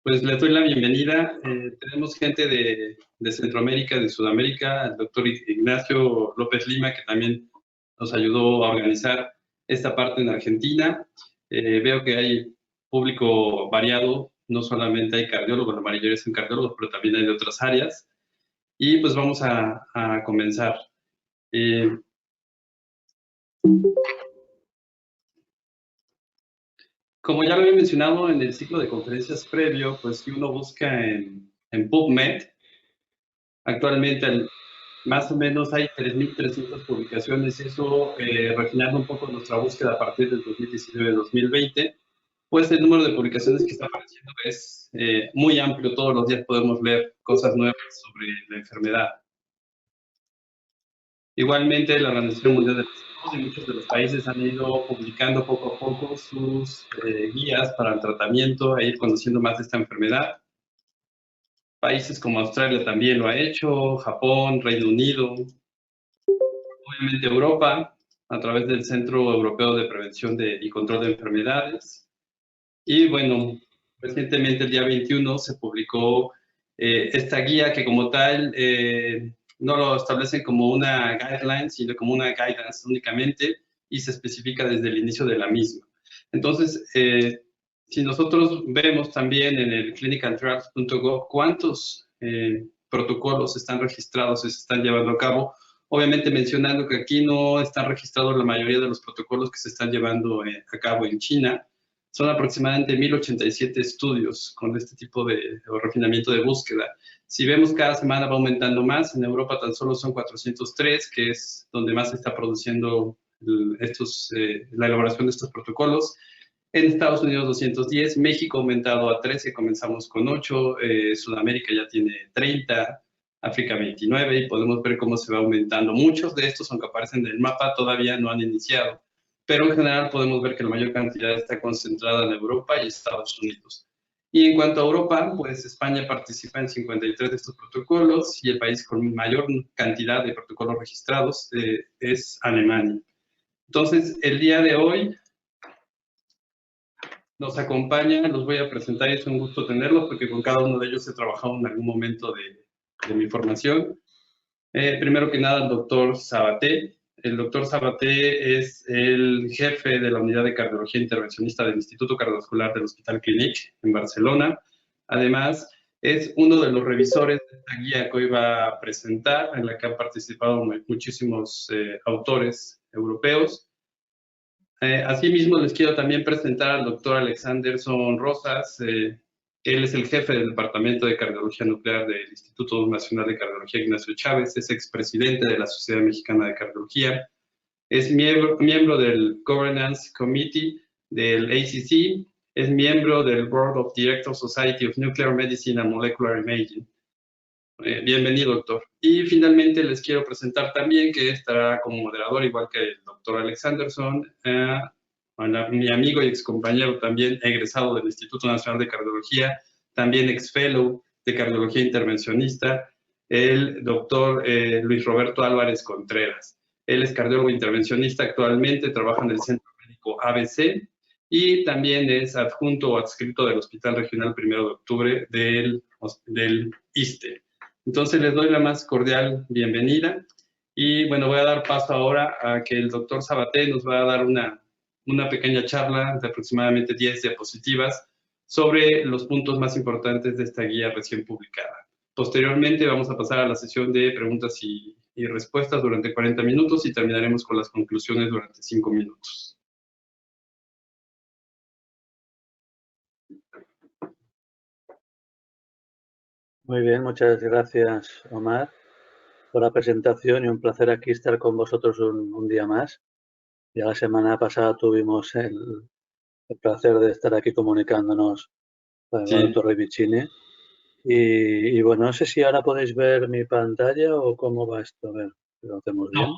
Pues les doy la bienvenida. Tenemos gente de Centroamérica, de Sudamérica, el doctor Ignacio López Lima, que también nos ayudó a organizar esta parte en Argentina. Veo que hay público variado, no solamente hay cardiólogos, la mayoría son cardiólogos, pero también hay de otras áreas. Y pues vamos a comenzar. Como ya lo había mencionado en el ciclo de conferencias previo, pues si uno busca en PubMed, actualmente más o menos hay 3.300 publicaciones, eso refinando un poco nuestra búsqueda a partir del 2019-2020, pues el número de publicaciones que está apareciendo es muy amplio, todos los días podemos leer cosas nuevas sobre la enfermedad. Igualmente, la Organización Mundial de la Salud y muchos de los países han ido publicando poco a poco sus guías para el tratamiento e ir conociendo más de esta enfermedad. Países como Australia también lo ha hecho, Japón, Reino Unido, obviamente Europa, a través del Centro Europeo de Prevención y Control de Enfermedades. Y bueno, recientemente el día 21 se publicó esta guía que como tal no lo establecen como una guideline, sino como una guidance únicamente y se especifica desde el inicio de la misma. Entonces, si nosotros vemos también en el clinicaltrials.gov cuántos protocolos están registrados y se están llevando a cabo, obviamente mencionando que aquí no están registrados la mayoría de los protocolos que se están llevando a cabo en China. Son aproximadamente 1.087 estudios con este tipo de refinamiento de búsqueda. Si vemos cada semana va aumentando más, en Europa tan solo son 403, que es donde más se está produciendo la elaboración de estos protocolos. En Estados Unidos 210, México ha aumentado a 13, comenzamos con 8, Sudamérica ya tiene 30, África 29 y podemos ver cómo se va aumentando. Muchos de estos, aunque aparecen en el mapa, todavía no han iniciado, pero en general podemos ver que la mayor cantidad está concentrada en Europa y Estados Unidos. Y en cuanto a Europa, pues España participa en 53 de estos protocolos y el país con mayor cantidad de protocolos registrados es Alemania. Entonces, el día de hoy nos acompaña, los voy a presentar y es un gusto tenerlos porque con cada uno de ellos he trabajado en algún momento de mi formación. Primero que nada, el doctor Sabaté. El doctor Sabaté es el jefe de la unidad de cardiología intervencionista del Instituto Cardiovascular del Hospital Clínic en Barcelona. Además, es uno de los revisores de esta guía que hoy va a presentar, en la que han participado muchísimos autores europeos. Asimismo, les quiero también presentar al doctor Alexanderson Rosas. Él es el jefe del Departamento de Cardiología Nuclear del Instituto Nacional de Cardiología Ignacio Chávez, es expresidente de la Sociedad Mexicana de Cardiología, es miembro del Governance Committee del ACC, es miembro del Board of Directors Society of Nuclear Medicine and Molecular Imaging. Bienvenido, doctor. Y finalmente les quiero presentar también que estará como moderador, igual que el doctor Alexanderson, mi amigo y excompañero también egresado del Instituto Nacional de Cardiología, también ex-fellow de Cardiología Intervencionista, el doctor Luis Roberto Álvarez Contreras. Él es cardiólogo intervencionista actualmente, trabaja en el Centro Médico ABC y también es adjunto o adscrito del Hospital Regional 1 de Octubre del ISSSTE. Entonces les doy la más cordial bienvenida y bueno, voy a dar paso ahora a que el doctor Sabaté nos va a dar una pequeña charla de aproximadamente 10 diapositivas sobre los puntos más importantes de esta guía recién publicada. Posteriormente vamos a pasar a la sesión de preguntas y respuestas durante 40 minutos y terminaremos con las conclusiones durante 5 minutos. Muy bien, muchas gracias, Omar, por la presentación y un placer aquí estar con vosotros un día más. Ya la semana pasada tuvimos el placer de estar aquí comunicándonos con el doctor Rivicini. Y bueno, no sé si ahora podéis ver mi pantalla o cómo va esto. A ver, lo hacemos bien.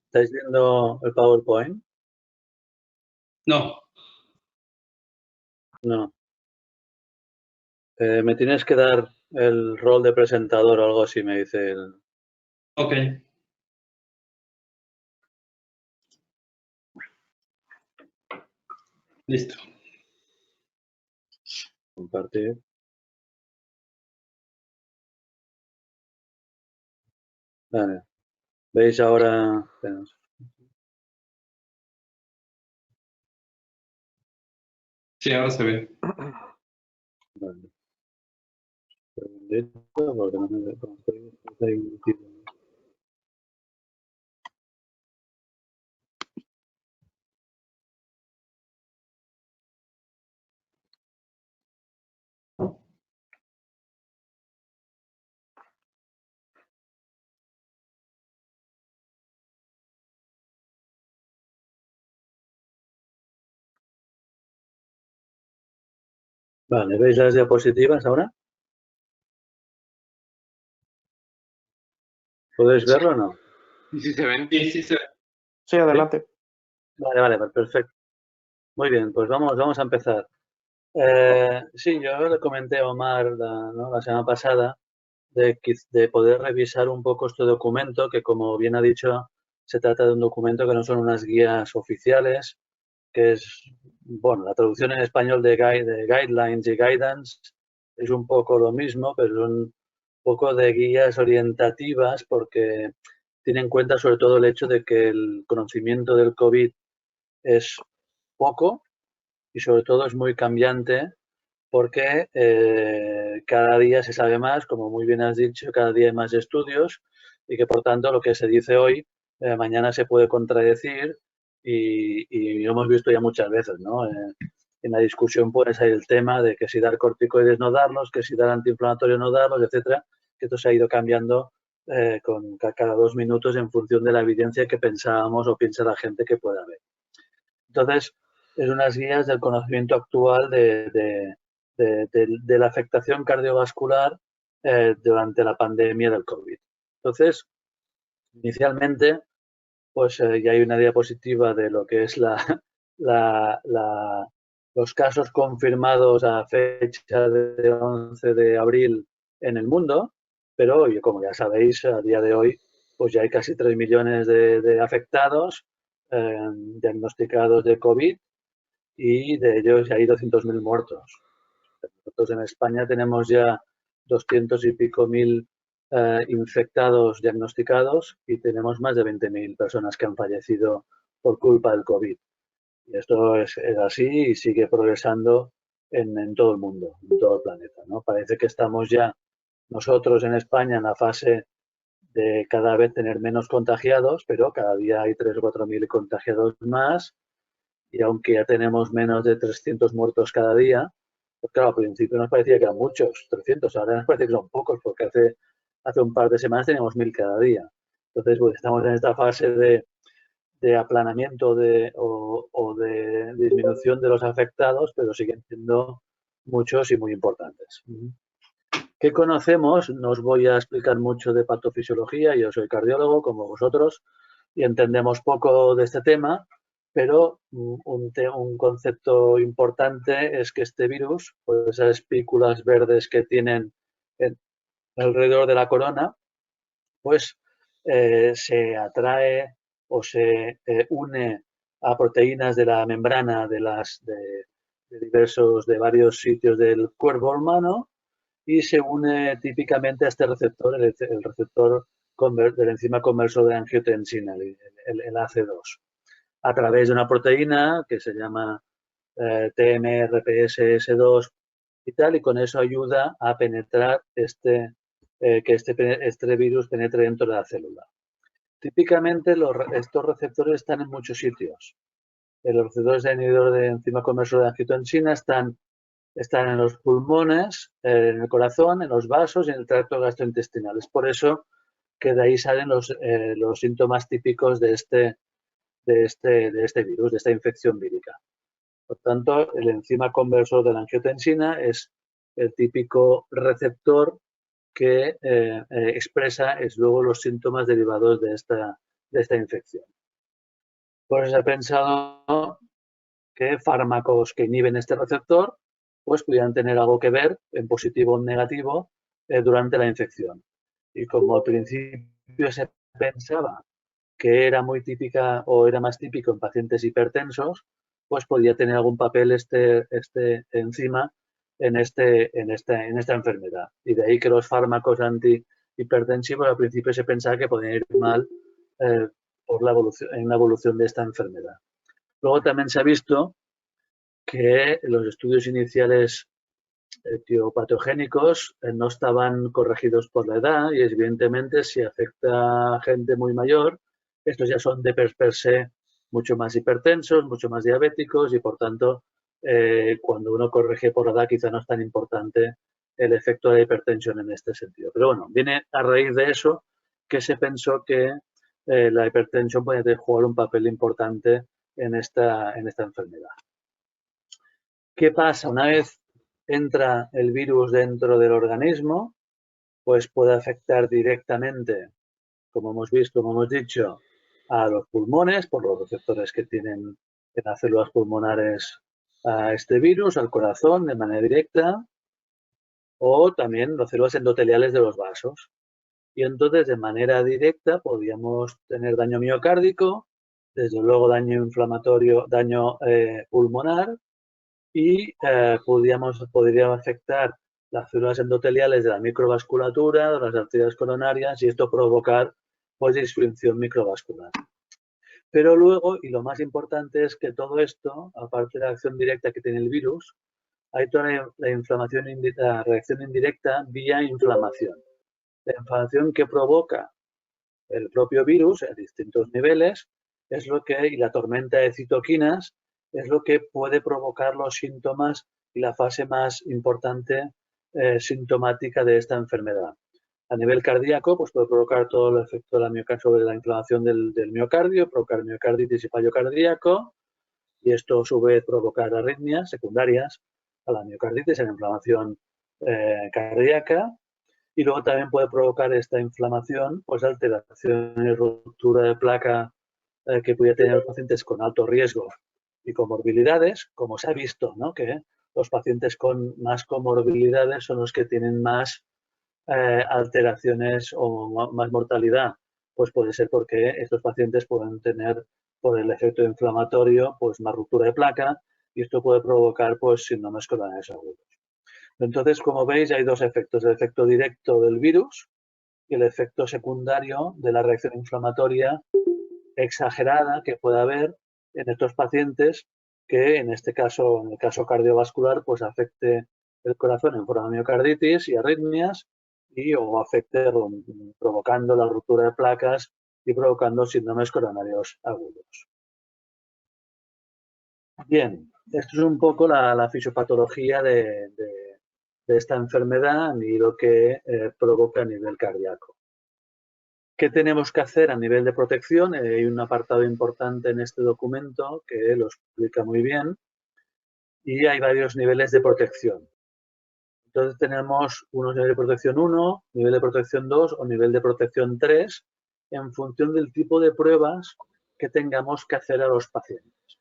¿Estáis viendo el PowerPoint? No. No. Me tienes que dar el rol de presentador o algo así, me dice el... Ok. Listo. compartir. Vale. ¿Veis ahora? Sí, ahora se ve. Vale. Porque no me Vale, ¿veis las diapositivas ahora? ¿Podéis verlo o no? Sí se ven. Sí se ve. Sí, adelante. Vale, perfecto. Muy bien, pues vamos a empezar. Sí, yo le comenté a Omar la semana pasada de poder revisar un poco este documento, que como bien ha dicho, se trata de un documento que no son unas guías oficiales, que es, bueno, la traducción en español de guidelines y guidance es un poco lo mismo, pero son un poco de guías orientativas porque tiene en cuenta sobre todo el hecho de que el conocimiento del COVID es poco y sobre todo es muy cambiante porque cada día se sabe más, como muy bien has dicho, cada día hay más estudios y que por tanto lo que se dice hoy mañana se puede contradecir y lo hemos visto ya muchas veces, ¿no? En la discusión puede salir el tema de que si dar corticoides no darlos, que si dar antiinflamatorios no darlos, etcétera, que esto se ha ido cambiando con cada 2 minutos en función de la evidencia que pensábamos o piensa la gente que pueda haber. Entonces, es unas guías del conocimiento actual de la afectación cardiovascular durante la pandemia del COVID. Entonces, inicialmente, pues ya hay una diapositiva de lo que es los casos confirmados a fecha de 11 de abril en el mundo, pero como ya sabéis, a día de hoy, pues ya hay casi 3 millones de afectados diagnosticados de COVID y de ellos ya hay 200.000 muertos. Nosotros en España tenemos ya 200 y pico mil infectados diagnosticados y tenemos más de 20.000 personas que han fallecido por culpa del COVID. Y esto es así y sigue progresando en todo el mundo, en todo el planeta, ¿no? Parece que estamos ya nosotros en España en la fase de cada vez tener menos contagiados, pero cada día hay 3 o 4 mil contagiados más y aunque ya tenemos menos de 300 muertos cada día, pues claro, al principio nos parecía que eran muchos, 300, ahora nos parece que son pocos, porque hace un par de semanas teníamos 1.000 cada día. Entonces, pues estamos en esta fase de aplanamiento o de disminución de los afectados, pero siguen siendo muchos y muy importantes. ¿Qué conocemos? No os voy a explicar mucho de patofisiología, yo soy cardiólogo como vosotros y entendemos poco de este tema, pero un concepto importante es que este virus, pues esas espículas verdes que tienen alrededor de la corona, pues se atrae o se une a proteínas de la membrana de varios sitios del cuerpo humano y se une típicamente a este receptor, el receptor del enzima conversor de angiotensina, el AC2, a través de una proteína que se llama TMRPSS2 y tal, y con eso ayuda a penetrar que este virus penetre dentro de la célula. Típicamente estos receptores están en muchos sitios. Los receptores de inhibidor de enzima conversor de angiotensina están en los pulmones, en el corazón, en los vasos y en el tracto gastrointestinal. Es por eso que de ahí salen los síntomas típicos de este virus, de esta infección vírica. Por tanto, el enzima conversor de la angiotensina es el típico receptor que expresa luego los síntomas derivados de esta infección. Pues se ha pensado que fármacos que inhiben este receptor pues pudieran tener algo que ver, en positivo o en negativo, durante la infección. Y como al principio se pensaba que era muy típica o era más típico en pacientes hipertensos, pues podía tener algún papel este enzima en esta enfermedad. Y de ahí que los fármacos antihipertensivos al principio se pensaba que podían ir mal por en la evolución de esta enfermedad. Luego también se ha visto que los estudios iniciales etiopatogénicos no estaban corregidos por la edad y evidentemente si afecta a gente muy mayor, estos ya son de per se mucho más hipertensos, mucho más diabéticos y por tanto cuando uno corrige por la edad quizá no es tan importante el efecto de la hipertensión en este sentido. Pero bueno, viene a raíz de eso que se pensó que la hipertensión puede jugar un papel importante en esta enfermedad. ¿Qué pasa? Una vez entra el virus dentro del organismo, pues puede afectar directamente, como hemos visto, como hemos dicho, a los pulmones, por los receptores que tienen en las células pulmonares a este virus, al corazón de manera directa, o también las células endoteliales de los vasos. Y entonces, de manera directa, podríamos tener daño miocárdico, desde luego daño inflamatorio, daño pulmonar, y podría afectar las células endoteliales de la microvasculatura, de las arterias coronarias y esto provocar pues disfunción microvascular. Pero luego, y lo más importante es que todo esto, aparte de la acción directa que tiene el virus, hay toda la reacción indirecta vía inflamación. La inflamación que provoca el propio virus a distintos niveles es lo que, y la tormenta de citoquinas, es lo que puede provocar los síntomas y la fase más importante sintomática de esta enfermedad. A nivel cardíaco, pues puede provocar todo el efecto de la miocardio sobre la inflamación del miocardio, provocar miocarditis y fallo cardíaco, y esto a su vez provocar arritmias secundarias a la miocarditis, a la inflamación cardíaca, y luego también puede provocar esta inflamación, pues alteraciones, ruptura de placa que puede tener los pacientes con alto riesgo y comorbilidades, como se ha visto, ¿no? Que los pacientes con más comorbilidades son los que tienen más alteraciones o más mortalidad. Pues puede ser porque estos pacientes pueden tener, por el efecto inflamatorio, pues más ruptura de placa y esto puede provocar pues síndromes coronarios agudos. Entonces, como veis, hay dos efectos, el efecto directo del virus y el efecto secundario de la reacción inflamatoria exagerada que puede haber en estos pacientes que en este caso, en el caso cardiovascular, pues afecte el corazón en forma de miocarditis y arritmias o afecte provocando la ruptura de placas y provocando síndromes coronarios agudos. Bien, esto es un poco la fisiopatología de esta enfermedad y lo que provoca a nivel cardíaco. ¿Qué tenemos que hacer a nivel de protección? Hay un apartado importante en este documento que lo explica muy bien y hay varios niveles de protección. Entonces tenemos unos niveles de protección 1, nivel de protección 2 o nivel de protección 3 en función del tipo de pruebas que tengamos que hacer a los pacientes.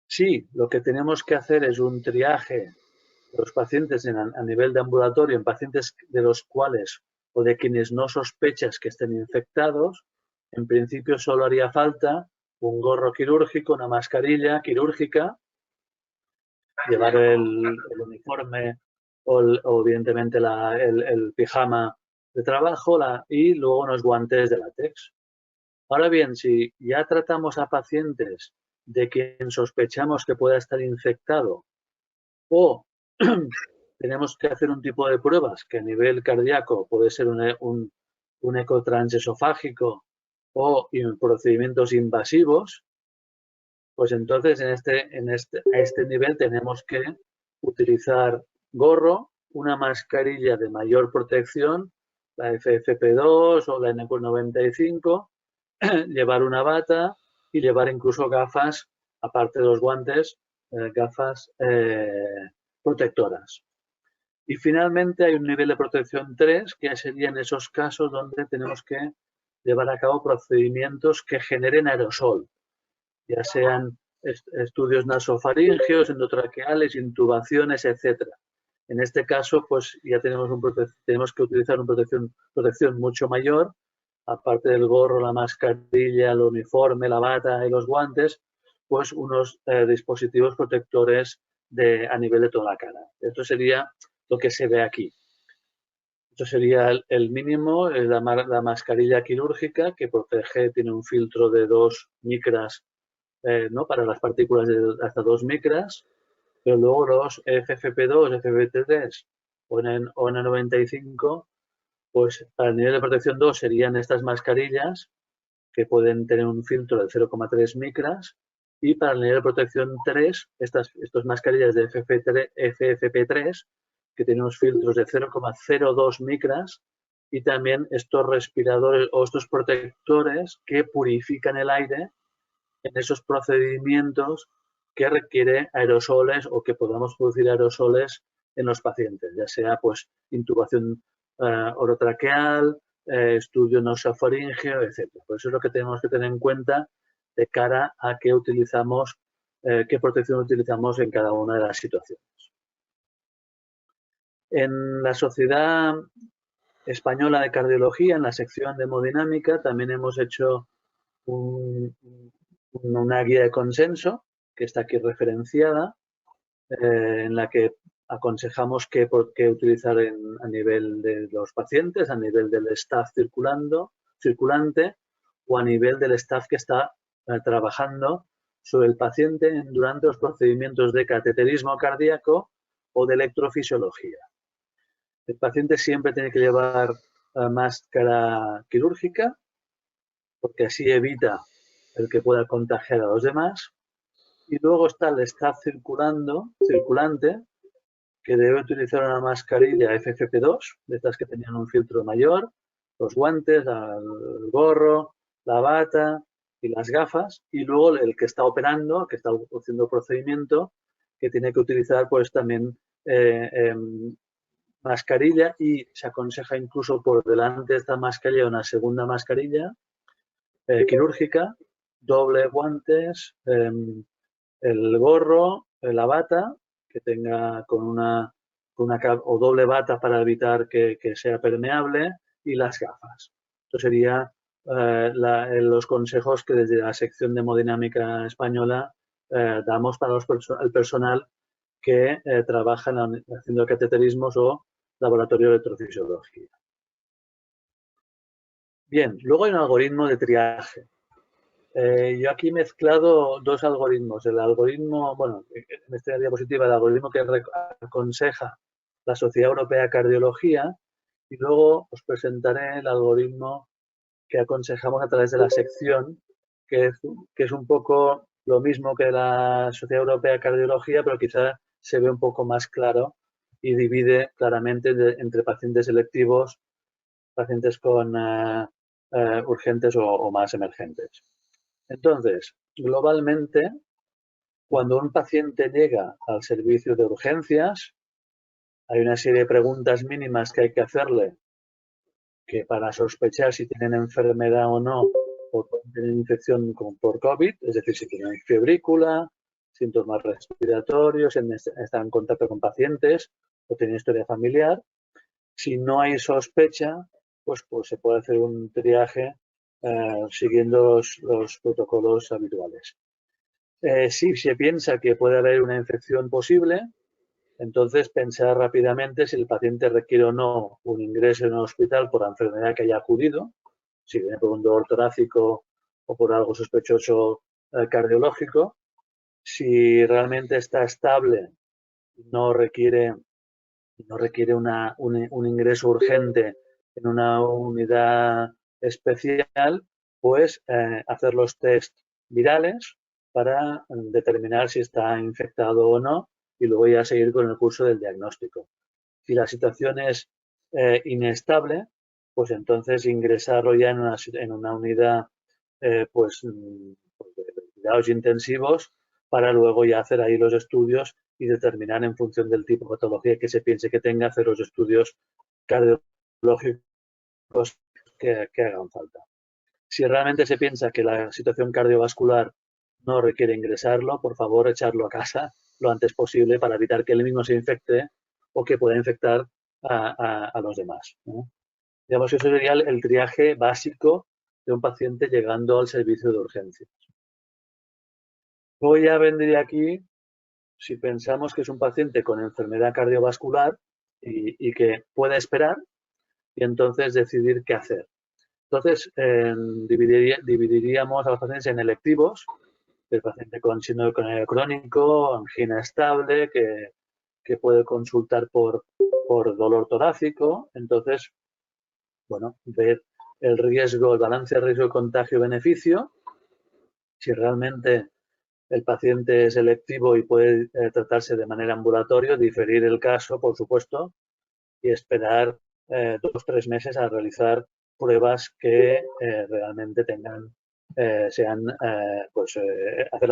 Si lo que tenemos que hacer es un triaje de los pacientes a nivel de ambulatorio en pacientes de los cuales o de quienes no sospechas que estén infectados, en principio solo haría falta un gorro quirúrgico, una mascarilla quirúrgica, llevar el uniforme o evidentemente el pijama de trabajo y luego unos guantes de látex. Ahora bien, si ya tratamos a pacientes de quien sospechamos que pueda estar infectado o tenemos que hacer un tipo de pruebas que a nivel cardíaco puede ser un eco transesofágico o procedimientos invasivos, pues entonces a este nivel tenemos que utilizar gorro, una mascarilla de mayor protección, la FFP2 o la N95, llevar una bata y llevar incluso gafas, aparte de los guantes, gafas protectoras. Y finalmente hay un nivel de protección 3, que serían esos casos donde tenemos que llevar a cabo procedimientos que generen aerosol, ya sean estudios nasofaringeos, endotraqueales, intubaciones, etc. En este caso, pues ya tenemos que utilizar una protección mucho mayor, aparte del gorro, la mascarilla, el uniforme, la bata y los guantes, pues unos dispositivos protectores a nivel de toda la cara. Esto sería lo que se ve aquí. Esto sería el mínimo, la mascarilla quirúrgica que protege, tiene un filtro de 2 micras, ¿no? Para las partículas de hasta 2 micras, pero luego los FFP2, FFP3 o N95, pues para el nivel de protección 2 serían estas mascarillas que pueden tener un filtro de 0,3 micras, y para el nivel de protección 3, estas mascarillas de FFP3 que tienen unos filtros de 0,02 micras, y también estos respiradores o estos protectores que purifican el aire en esos procedimientos que requiere aerosoles o que podamos producir aerosoles en los pacientes, ya sea pues intubación orotraqueal, estudio nasofaríngeo, etc. Por eso es lo que tenemos que tener en cuenta de cara a qué utilizamos, qué protección utilizamos en cada una de las situaciones. En la Sociedad Española de Cardiología, en la sección de hemodinámica, también hemos hecho una guía de consenso que está aquí referenciada, en la que aconsejamos qué utilizar a nivel de los pacientes, a nivel del staff circulante o a nivel del staff que está trabajando sobre el paciente durante los procedimientos de cateterismo cardíaco o de electrofisiología. El paciente siempre tiene que llevar máscara quirúrgica porque así evita el que pueda contagiar a los demás. Y luego está el staff circulante, que debe utilizar una mascarilla FFP2, de estas que tenían un filtro mayor, los guantes, el gorro, la bata y las gafas. Y luego el que está operando, el que está haciendo el procedimiento, que tiene que utilizar pues también mascarilla, y se aconseja incluso por delante de esta mascarilla una segunda mascarilla quirúrgica, doble guantes, el gorro, la bata, que tenga con una o doble bata para evitar que sea permeable, y las gafas. Esto sería los consejos que desde la sección de hemodinámica española damos para el personal que trabaja haciendo cateterismos o laboratorio de electrofisiología. Bien, luego hay un algoritmo de triaje. Yo aquí he mezclado dos algoritmos. El algoritmo, bueno, en esta diapositiva, el algoritmo que aconseja la Sociedad Europea de Cardiología, y luego os presentaré el algoritmo que aconsejamos a través de la sección, que es un poco lo mismo que la Sociedad Europea de Cardiología, pero quizá se ve un poco más claro y divide claramente entre pacientes selectivos, pacientes con urgentes o más emergentes. Entonces, globalmente, cuando un paciente llega al servicio de urgencias, hay una serie de preguntas mínimas que hay que hacerle, que para sospechar si tienen enfermedad o no, o tienen infección por COVID, es decir, si tienen febrícula, síntomas respiratorios, están en contacto con pacientes o tienen historia familiar. Si no hay sospecha, pues se puede hacer un triaje siguiendo los protocolos habituales. Si se piensa que puede haber una infección posible, entonces pensar rápidamente si el paciente requiere o no un ingreso en un hospital por la enfermedad que haya acudido, si viene por un dolor torácico o por algo sospechoso cardiológico. Si realmente está estable, no requiere un ingreso urgente en una unidad especial, pues hacer los test virales para determinar si está infectado o no, y luego ya seguir con el curso del diagnóstico. Si la situación es inestable, pues entonces ingresarlo ya en una unidad de cuidados intensivos, para luego ya hacer ahí los estudios y determinar en función del tipo de patología que se piense que tenga, hacer los estudios cardiológicos que hagan falta. Si realmente se piensa que la situación cardiovascular no requiere ingresarlo, por favor, echarlo a casa lo antes posible para evitar que él mismo se infecte o que pueda infectar a los demás, ¿no? Digamos que eso sería el triaje básico de un paciente llegando al servicio de urgencias. Luego ya vendría aquí si pensamos que es un paciente con enfermedad cardiovascular y que puede esperar y entonces decidir qué hacer. Entonces, dividiríamos a los pacientes en electivos, el paciente con síndrome coronario crónico, angina estable, que puede consultar por dolor torácico. Entonces, bueno, ver el riesgo, el balance de riesgo de contagio-beneficio, si realmente el paciente es electivo y puede tratarse de manera ambulatoria, diferir el caso, por supuesto, y esperar 2 o 3 meses a realizar pruebas que realmente tengan, hacerlas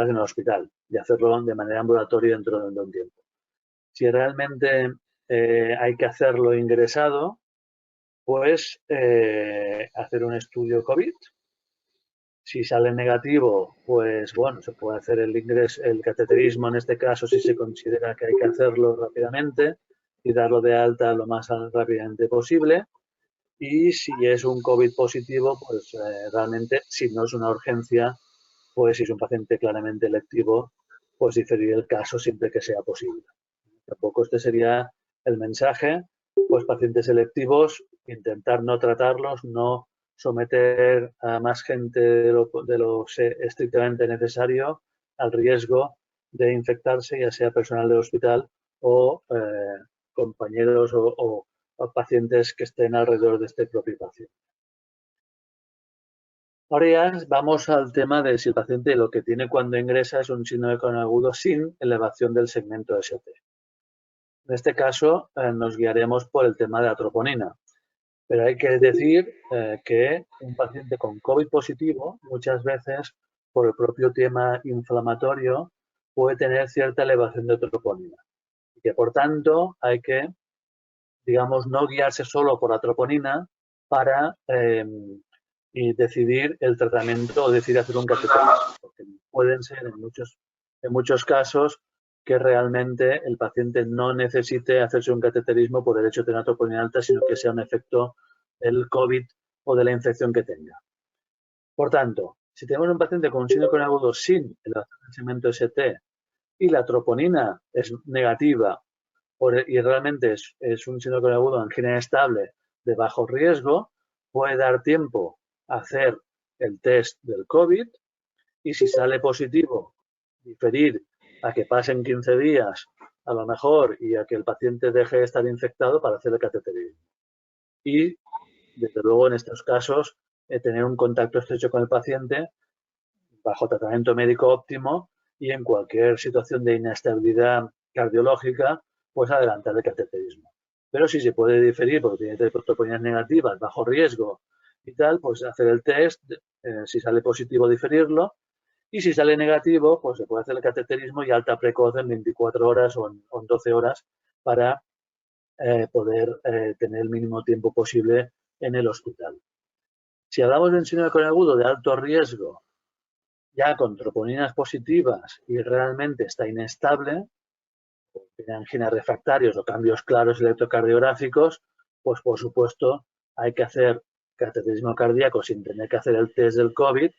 en el hospital y hacerlo de manera ambulatoria dentro de un tiempo. Si realmente hay que hacerlo ingresado, pues hacer un estudio COVID. Si sale negativo, pues bueno, se puede hacer el cateterismo en este caso si se considera que hay que hacerlo rápidamente y darlo de alta lo más rápidamente posible. Y si es un COVID positivo, pues realmente, si no es una urgencia, pues si es un paciente claramente electivo, pues diferir el caso siempre que sea posible. Tampoco este sería el mensaje, pues pacientes selectivos, intentar no tratarlos, no someter a más gente de lo estrictamente necesario al riesgo de infectarse, ya sea personal del hospital o compañeros o pacientes que estén alrededor de este propio paciente. Ahora ya vamos al tema de si el paciente lo que tiene cuando ingresa es un síndrome coronario agudo sin elevación del segmento ST. En este caso nos guiaremos por el tema de la troponina, pero hay que decir que un paciente con COVID positivo muchas veces por el propio tema inflamatorio puede tener cierta elevación de troponina y que por tanto hay que, digamos, no guiarse solo por la troponina para y decidir el tratamiento o decidir hacer un cateterismo, porque pueden ser en muchos casos que realmente el paciente no necesite hacerse un cateterismo por el hecho de tener una troponina alta, sino que sea un efecto del COVID o de la infección que tenga. Por tanto, si tenemos un paciente con un síndrome coronario agudo sin elevación del segmento ST y la troponina es negativa y realmente es un síndrome coronario agudo angina estable de bajo riesgo, puede dar tiempo a hacer el test del COVID y si sale positivo, diferir a que pasen 15 días a lo mejor y a que el paciente deje de estar infectado para hacer el cateterismo. Y, desde luego, en estos casos, tener un contacto estrecho con el paciente bajo tratamiento médico óptimo y en cualquier situación de inestabilidad cardiológica, pues adelantar el cateterismo. Pero si se puede diferir porque tiene troponinas negativas, bajo riesgo y tal, pues hacer el test, si sale positivo diferirlo y si sale negativo, pues se puede hacer el cateterismo y alta precoz en 24 horas o en 12 horas para poder tener el mínimo tiempo posible en el hospital. Si hablamos de un síndrome coronario agudo de alto riesgo, ya con troponinas positivas y realmente está inestable, tiene anginas refractarios o cambios claros electrocardiográficos, pues por supuesto hay que hacer cateterismo cardíaco sin tener que hacer el test del COVID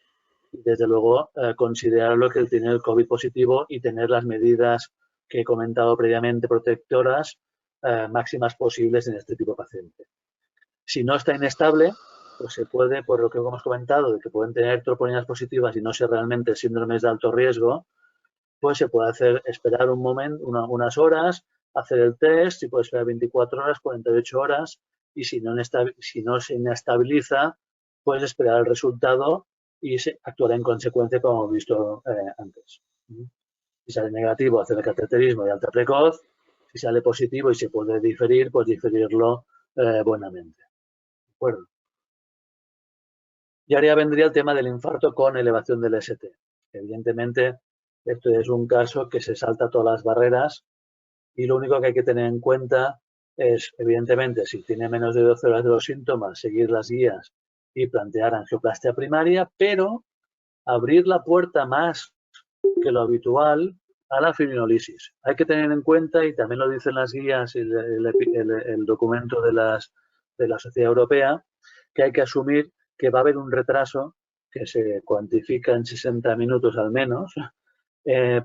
y desde luego considerarlo que tiene el COVID positivo y tener las medidas que he comentado previamente protectoras máximas posibles en este tipo de paciente. Si no está inestable, pues se puede, por lo que hemos comentado, de que pueden tener troponinas positivas y no ser realmente síndromes de alto riesgo, pues se puede esperar un momento, unas horas, hacer el test, si puede esperar 24 horas, 48 horas, y si no se inestabiliza, puedes esperar el resultado y actuar en consecuencia, como hemos visto antes. Si sale negativo, hacer el cateterismo de alta precoz. Si sale positivo y se puede diferir, pues diferirlo buenamente. ¿De acuerdo? Y ahora ya vendría el tema del infarto con elevación del ST. Evidentemente, esto es un caso que se salta todas las barreras y lo único que hay que tener en cuenta es, evidentemente, si tiene menos de 12 horas de los síntomas, seguir las guías y plantear angioplastia primaria, pero abrir la puerta más que lo habitual a la fibrinolisis. Hay que tener en cuenta, y también lo dicen las guías y el documento de la Sociedad Europea, que hay que asumir que va a haber un retraso que se cuantifica en 60 minutos al menos,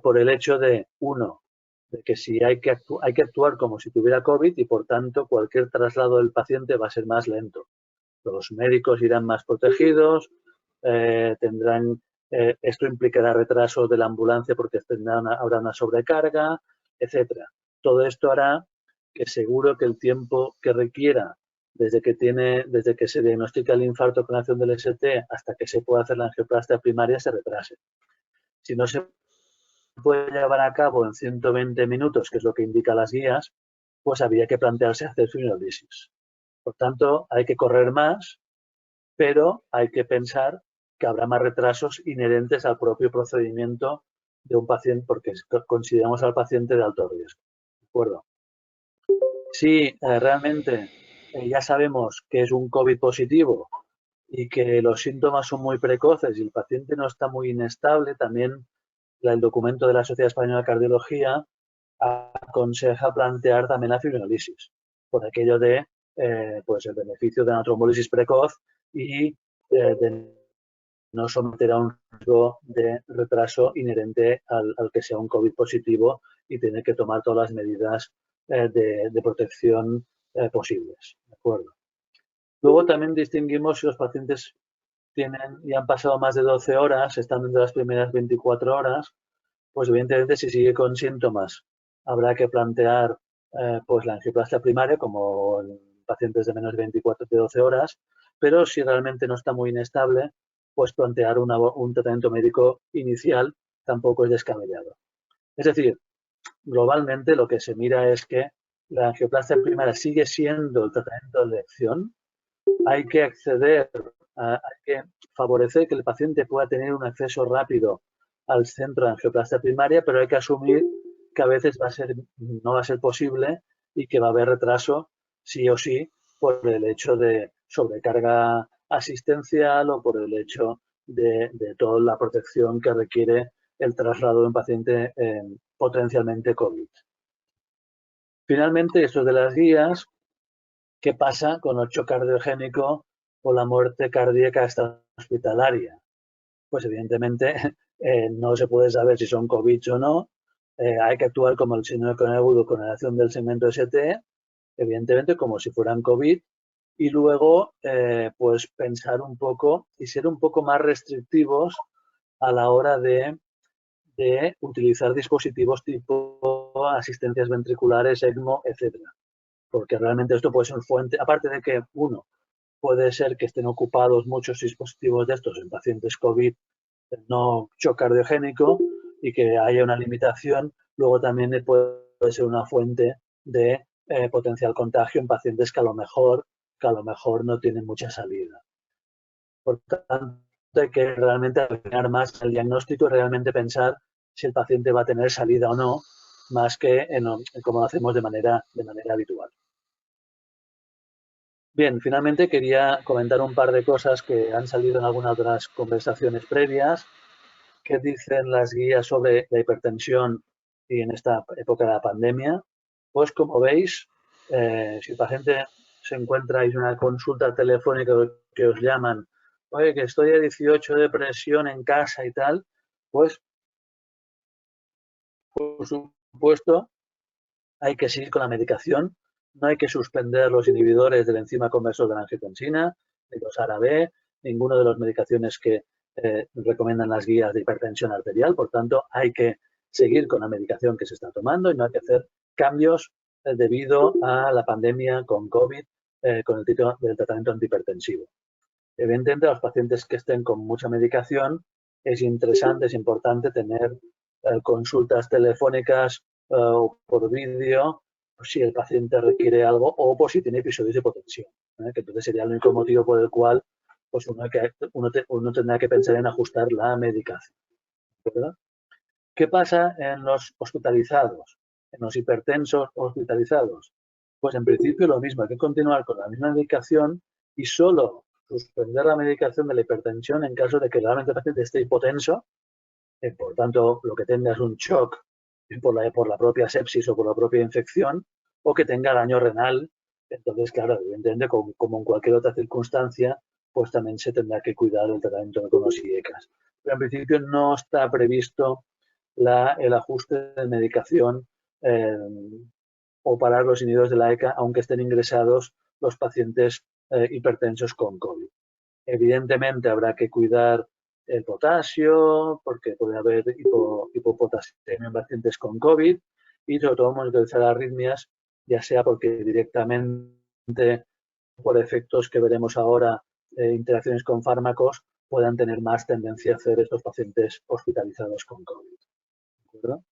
por el hecho de, uno, de que si hay que actuar como si tuviera COVID y, por tanto, cualquier traslado del paciente va a ser más lento. Los médicos irán más protegidos, esto implicará retraso de la ambulancia porque habrá una sobrecarga, etcétera. Todo esto hará que seguro que el tiempo que requiera desde que se diagnostica el infarto con acción del ST hasta que se pueda hacer la angioplastia primaria se retrase. Si no se puede llevar a cabo en 120 minutos, que es lo que indican las guías, pues habría que plantearse hacer fibrolisis. Por tanto, hay que correr más, pero hay que pensar que habrá más retrasos inherentes al propio procedimiento de un paciente porque consideramos al paciente de alto riesgo. ¿De acuerdo? Si realmente ya sabemos que es un COVID positivo y que los síntomas son muy precoces y el paciente no está muy inestable, también el documento de la Sociedad Española de Cardiología aconseja plantear también la fibrinolisis, por aquello de pues el beneficio de una trombolisis precoz y de no someter a un riesgo de retraso inherente al que sea un COVID positivo y tener que tomar todas las medidas de protección posibles. ¿De acuerdo? Luego también distinguimos si los pacientes tienen y han pasado más de 12 horas, están dentro de las primeras 24 horas, pues evidentemente si sigue con síntomas habrá que plantear pues la angioplastia primaria como en pacientes de menos de 12 horas, pero si realmente no está muy inestable, pues plantear un tratamiento médico inicial tampoco es descabellado. Es decir, globalmente lo que se mira es que la angioplastia primaria sigue siendo el tratamiento de elección. Hay que hay que favorecer que el paciente pueda tener un acceso rápido al centro de angioplastia primaria, pero hay que asumir que a veces no va a ser posible y que va a haber retraso sí o sí por el hecho de sobrecarga asistencial o por el hecho de toda la protección que requiere el traslado de un paciente potencialmente COVID. Finalmente, esto de las guías, ¿qué pasa con el shock cardiogénico o la muerte cardíaca extrahospitalaria? Pues evidentemente no se puede saber si son COVID o no. Hay que actuar como el síndrome coronariano agudo con relación del segmento ST, evidentemente como si fueran COVID, y luego pues pensar un poco y ser un poco más restrictivos a la hora de utilizar dispositivos tipo asistencias ventriculares, ECMO, etcétera. Porque realmente esto puede ser fuente, aparte de que puede ser que estén ocupados muchos dispositivos de estos en pacientes COVID no shock cardiogénico y que haya una limitación, luego también puede ser una fuente de potencial contagio en pacientes que a lo mejor no tienen mucha salida. Por tanto, hay que realmente afinar más el diagnóstico y realmente pensar si el paciente va a tener salida o no, más que como lo hacemos de manera habitual. Bien, finalmente quería comentar un par de cosas que han salido en algunas otras conversaciones previas. ¿Qué dicen las guías sobre la hipertensión y en esta época de la pandemia? Pues como veis, si el paciente se encuentra en una consulta telefónica que os llaman, oye, que estoy a 18 de presión en casa y tal, pues por supuesto hay que seguir con la medicación, no hay que suspender los inhibidores del enzima conversor de la angiotensina, ni los ARA-B, ninguna de las medicaciones que recomiendan las guías de hipertensión arterial. Por tanto, hay que seguir con la medicación que se está tomando y no hay que hacer cambios debido a la pandemia con COVID con el título del tratamiento antihipertensivo. Evidentemente, a los pacientes que estén con mucha medicación es interesante, es importante tener consultas telefónicas o por vídeo si el paciente requiere algo o por si tiene episodios de hipotensión, que entonces sería el único motivo por el cual pues uno tendrá que pensar en ajustar la medicación. ¿Verdad? ¿Qué pasa en los hospitalizados, en los hipertensos hospitalizados? Pues en principio lo mismo, hay que continuar con la misma medicación y solo suspender la medicación de la hipertensión en caso de que realmente el paciente esté hipotenso, por tanto lo que tenga es un shock por la propia sepsis o por la propia infección, o que tenga daño renal. Entonces, claro, evidentemente, como en cualquier otra circunstancia, pues también se tendrá que cuidar el tratamiento con los IECAS. Pero en principio no está previsto el ajuste de medicación o parar los inhibidores de la ECA aunque estén ingresados los pacientes hipertensos con COVID. Evidentemente habrá que cuidar el potasio porque puede haber hipopotasemia en pacientes con COVID y sobre todo monitorizar arritmias, ya sea porque directamente por efectos que veremos ahora, interacciones con fármacos, puedan tener más tendencia a hacer estos pacientes hospitalizados con COVID. ¿De acuerdo?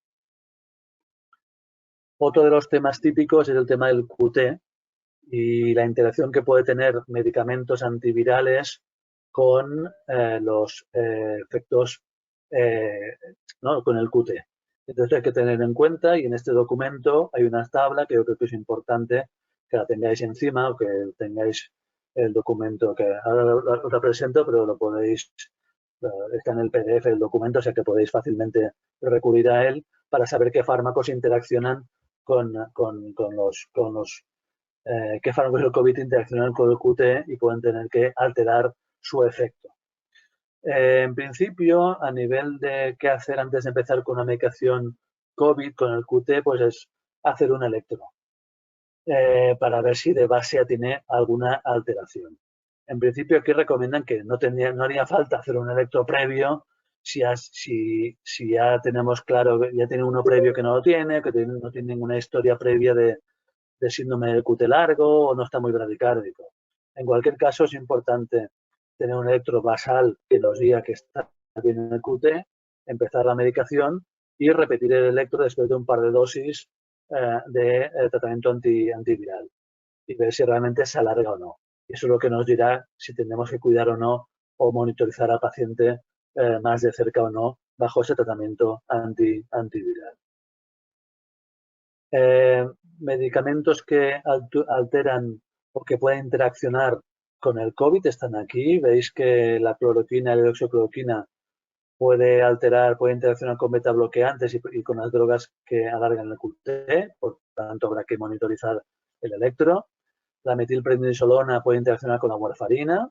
Otro de los temas típicos es el tema del QT y la interacción que puede tener medicamentos antivirales con los efectos, ¿no? Con el QT. Entonces hay que tener en cuenta, y en este documento hay una tabla que yo creo que es importante que la tengáis encima o que tengáis el documento que ahora lo presento, pero lo podéis, está en el PDF el documento, o sea que podéis fácilmente recurrir a él para saber qué fármacos interaccionan con los qué fármacos del COVID interaccionan con el QT y pueden tener que alterar su efecto. En principio, a nivel de qué hacer antes de empezar con una medicación COVID con el QT, pues es hacer un electro para ver si de base tiene alguna alteración. En principio, aquí recomiendan que no haría falta hacer un electro previo si ya tenemos claro, ya tiene uno previo que no lo tiene, que no tiene ninguna historia previa de síndrome del QT largo o no está muy bradicárdico. En cualquier caso, es importante tener un electro basal que nos diga que está bien en el QT, empezar la medicación y repetir el electro después de un par de dosis de tratamiento antiviral y ver si realmente se alarga o no. Eso es lo que nos dirá si tenemos que cuidar o no o monitorizar al paciente más de cerca o no bajo ese tratamiento antiviral. Medicamentos que alteran o que pueden interaccionar con el COVID están aquí. Veis que la cloroquina y la hidroxicloroquina puede interaccionar con betabloqueantes y con las drogas que alargan el QT, por tanto habrá que monitorizar el electro. La metilprednisolona puede interaccionar con la warfarina,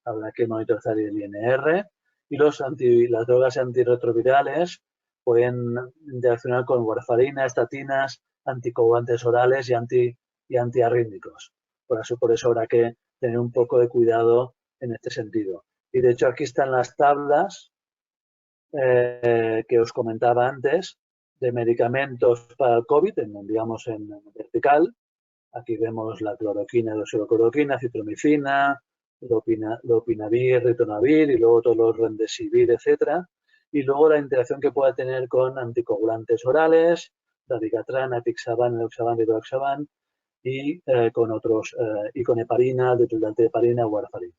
habrá que monitorizar el INR. Y las drogas antirretrovirales pueden interaccionar con warfarina, estatinas, anticoagulantes orales y antiarrítmicos. Por eso habrá que tener un poco de cuidado en este sentido. Y de hecho aquí están las tablas que os comentaba antes de medicamentos para el COVID, digamos en vertical. Aquí vemos la cloroquina, hidroxicloroquina, citromicina, lopinavir, ritonavir y luego todos los remdesivir, etcétera. Y luego la interacción que pueda tener con anticoagulantes orales, dabigatran, apixaban, eloxaban, rivaroxaban y con otros, y con heparina, detildante de heparina, warfarina.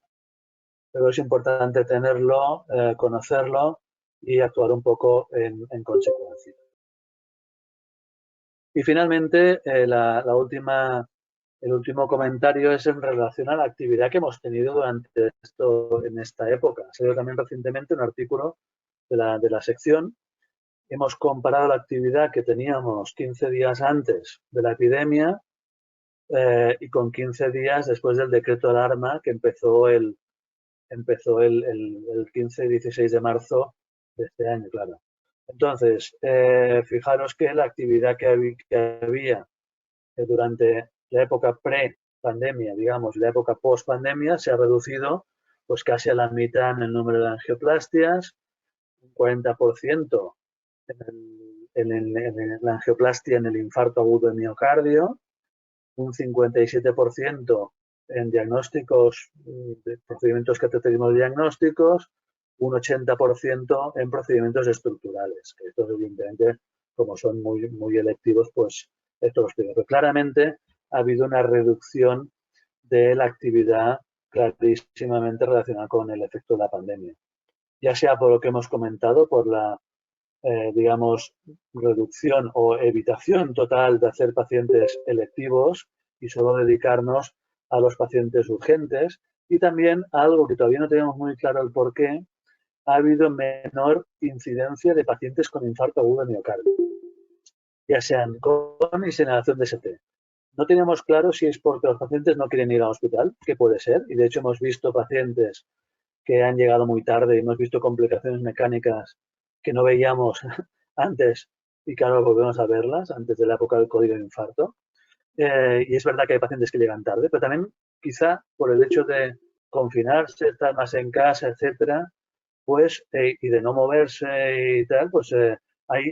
Pero es importante tenerlo, conocerlo y actuar un poco en consecuencia. Y finalmente, el último comentario es en relación a la actividad que hemos tenido durante en esta época. Ha salido también recientemente un artículo de la sección. Hemos comparado la actividad que teníamos 15 días antes de la epidemia y con 15 días después del decreto de alarma que empezó el 15 y 16 de marzo de este año, claro. Entonces, fijaros que la actividad que había durante la época pre-pandemia, digamos, la época post-pandemia, se ha reducido pues casi a la mitad en el número de angioplastias, un 40% en la angioplastia en el infarto agudo de miocardio, un 57% en diagnósticos, de procedimientos cateterismo diagnósticos, un 80% en procedimientos estructurales, que estos evidentemente, como son muy electivos, pues esto los pido. Pero claramente ha habido una reducción de la actividad clarísimamente relacionada con el efecto de la pandemia. Ya sea por lo que hemos comentado, por la, digamos, reducción o evitación total de hacer pacientes electivos y solo dedicarnos a los pacientes urgentes, y también algo que todavía no tenemos muy claro el por qué, ha habido menor incidencia de pacientes con infarto agudo de miocardio, ya sean con y sin inhalación de ST. No tenemos claro si es porque los pacientes no quieren ir al hospital, que puede ser, y de hecho hemos visto pacientes que han llegado muy tarde y hemos visto complicaciones mecánicas que no veíamos antes y claro, volvemos a verlas antes de la época del código de infarto. Y es verdad que hay pacientes que llegan tarde, pero también quizá por el hecho de confinarse, estar más en casa, etcétera, pues, y de no moverse y tal, pues ha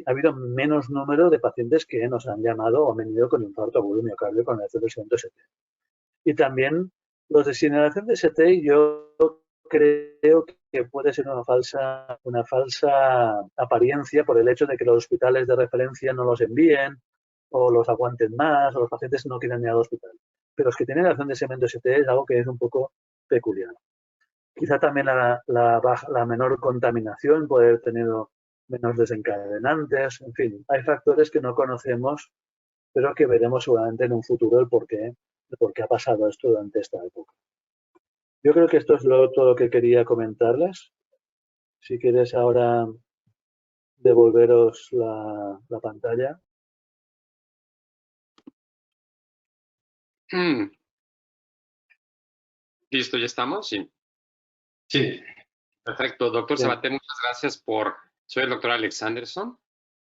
habido menos número de pacientes que nos han llamado o han venido con infarto agudo miocardio con el segmento ST. Y también los de señalación de ST, yo creo que puede ser una falsa apariencia por el hecho de que los hospitales de referencia no los envíen o los aguanten más o los pacientes no quieran ir al hospital. Pero los que tienen acción de segmento ST es algo que es un poco peculiar. Quizá también la menor contaminación puede haber tenido menos desencadenantes. En fin, hay factores que no conocemos, pero que veremos seguramente en un futuro el por qué ha pasado esto durante esta época. Yo creo que esto es todo lo que quería comentarles. Si quieres ahora devolveros la pantalla. ¿Listo? ¿Ya estamos? Sí. Sí. Perfecto. Doctor Bien. Sabaté, muchas gracias soy el doctor Alex Anderson.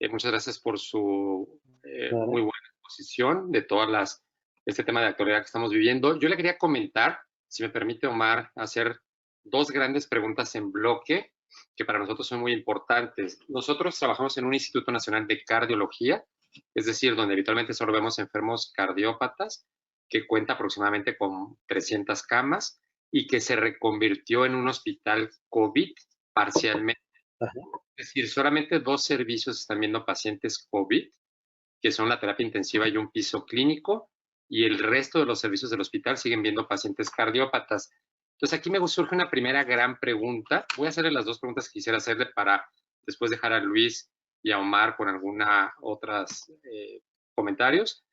Muchas gracias por su muy buena exposición de este tema de actualidad que estamos viviendo. Yo le quería comentar, si me permite, Omar, hacer dos grandes preguntas en bloque que para nosotros son muy importantes. Nosotros trabajamos en un Instituto Nacional de Cardiología, es decir, donde habitualmente solo vemos enfermos cardiópatas, que cuenta aproximadamente con 300 camas y que se reconvirtió en un hospital COVID parcialmente. Ajá. Es decir, solamente 2 servicios están viendo pacientes COVID, que son la terapia intensiva y un piso clínico, y el resto de los servicios del hospital siguen viendo pacientes cardiópatas. Entonces, aquí me surge una primera gran pregunta. Voy a hacerle las dos preguntas que quisiera hacerle para después dejar a Luis y a Omar con alguna otros comentarios.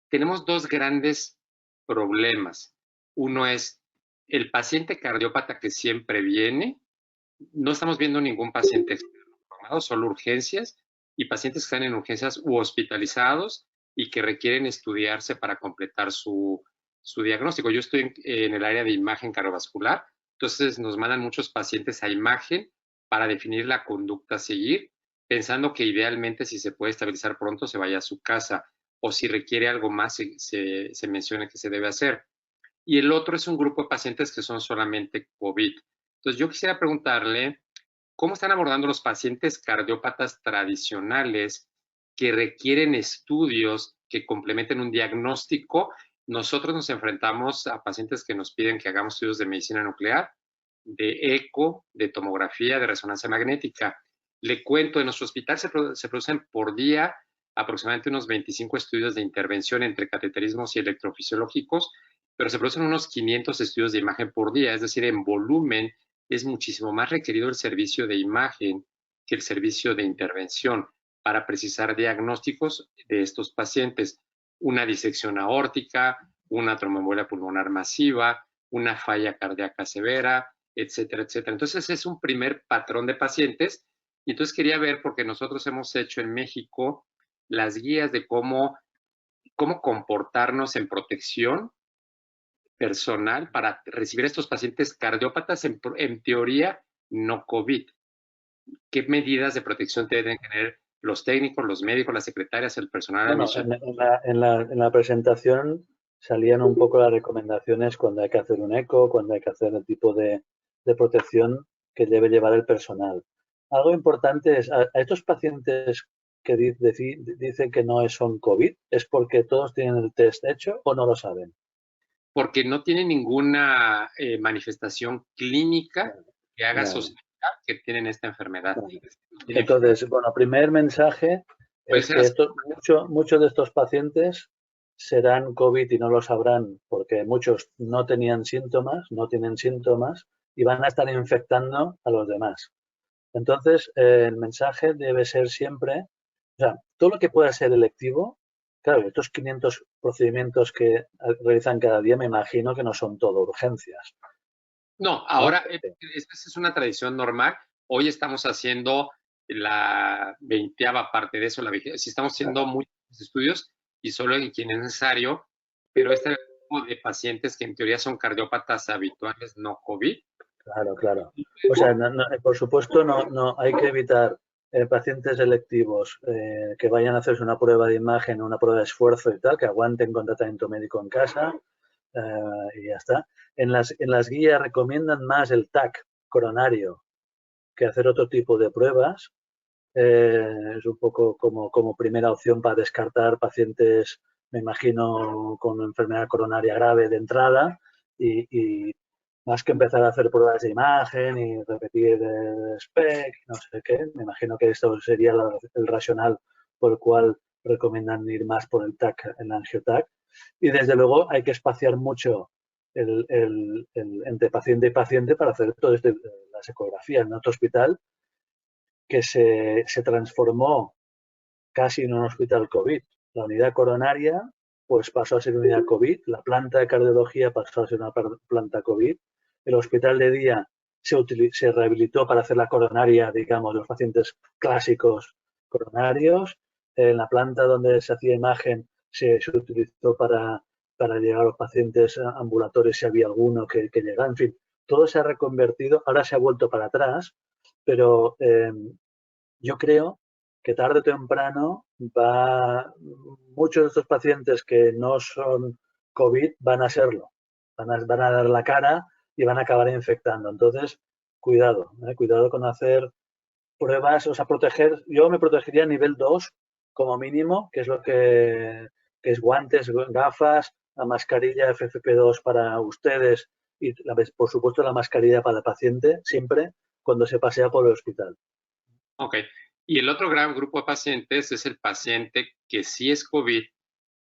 Tenemos dos grandes problemas. Uno es el paciente cardiópata que siempre viene. No estamos viendo ningún paciente externo formado, solo urgencias y pacientes que están en urgencias u hospitalizados y que requieren estudiarse para completar su diagnóstico. Yo estoy en el área de imagen cardiovascular, entonces nos mandan muchos pacientes a imagen para definir la conducta a seguir, pensando que idealmente si se puede estabilizar pronto se vaya a su casa o si requiere algo más se menciona que se debe hacer. Y el otro es un grupo de pacientes que son solamente COVID. Entonces, yo quisiera preguntarle, ¿cómo están abordando los pacientes cardiópatas tradicionales que requieren estudios que complementen un diagnóstico? Nosotros nos enfrentamos a pacientes que nos piden que hagamos estudios de medicina nuclear, de eco, de tomografía, de resonancia magnética. Le cuento, en nuestro hospital se producen por día aproximadamente unos 25 estudios de intervención entre cateterismos y electrofisiológicos, pero se producen unos 500 estudios de imagen por día, es decir, en volumen es muchísimo más requerido el servicio de imagen que el servicio de intervención para precisar diagnósticos de estos pacientes. Una disección aórtica, una tromboembolia pulmonar masiva, una falla cardíaca severa, etcétera, etcétera. Entonces, es un primer patrón de pacientes. Y entonces quería ver, porque nosotros hemos hecho en México las guías de cómo comportarnos en protección personal para recibir a estos pacientes cardiópatas en teoría no COVID. ¿Qué medidas de protección deben tener los técnicos, los médicos, las secretarias, el personal administrativo? En la presentación salían un poco las recomendaciones cuando hay que hacer un eco, cuando hay que hacer el tipo de protección que debe llevar el personal. Algo importante es, a estos pacientes que dicen que no son COVID, ¿es porque todos tienen el test hecho o no lo saben? Porque no tienen ninguna manifestación clínica que haga sospechar que tienen esta enfermedad. Entonces, bueno, primer mensaje es que muchos de estos pacientes serán COVID y no lo sabrán porque muchos no tenían síntomas, no tienen síntomas y van a estar infectando a los demás. Entonces, el mensaje debe ser siempre, o sea, todo lo que pueda ser electivo, claro, estos 500 procedimientos que realizan cada día me imagino que no son todo urgencias. No, ahora esta es una tradición normal. Hoy estamos haciendo la 20ª parte de eso, si estamos haciendo muchos estudios y solo en quien es necesario, pero este tipo de pacientes que en teoría son cardiópatas habituales, no COVID. Claro. O sea, por supuesto, no hay que evitar pacientes selectivos que vayan a hacerse una prueba de imagen, una prueba de esfuerzo y tal, que aguanten con tratamiento médico en casa y ya está. En las guías recomiendan más el TAC coronario que hacer otro tipo de pruebas. Es un poco como primera opción para descartar pacientes, me imagino, con enfermedad coronaria grave de entrada y más que empezar a hacer pruebas de imagen y repetir el SPEC, no sé qué, me imagino que esto sería el racional por el cual recomiendan ir más por el TAC, el angioTAC. Y desde luego hay que espaciar mucho entre paciente y paciente para hacer todo las ecografías en otro hospital que se transformó casi en un hospital COVID. La unidad coronaria pues pasó a ser unidad COVID, la planta de cardiología pasó a ser una planta COVID, el hospital de día se rehabilitó para hacer la coronaria, digamos, de los pacientes clásicos coronarios, en la planta donde se hacía imagen se utilizó para llegar a los pacientes ambulatorios si había alguno que llegara, en fin, todo se ha reconvertido, ahora se ha vuelto para atrás, pero yo creo que tarde o temprano muchos de estos pacientes que no son COVID van a serlo, van a dar la cara y van a acabar infectando. Entonces, cuidado con hacer pruebas, o sea, yo me protegería a nivel 2 como mínimo, que es lo que es guantes, gafas, la mascarilla FFP2 para ustedes y, por supuesto, la mascarilla para el paciente siempre cuando se pasea por el hospital. Ok. Y el otro gran grupo de pacientes es el paciente que sí es COVID,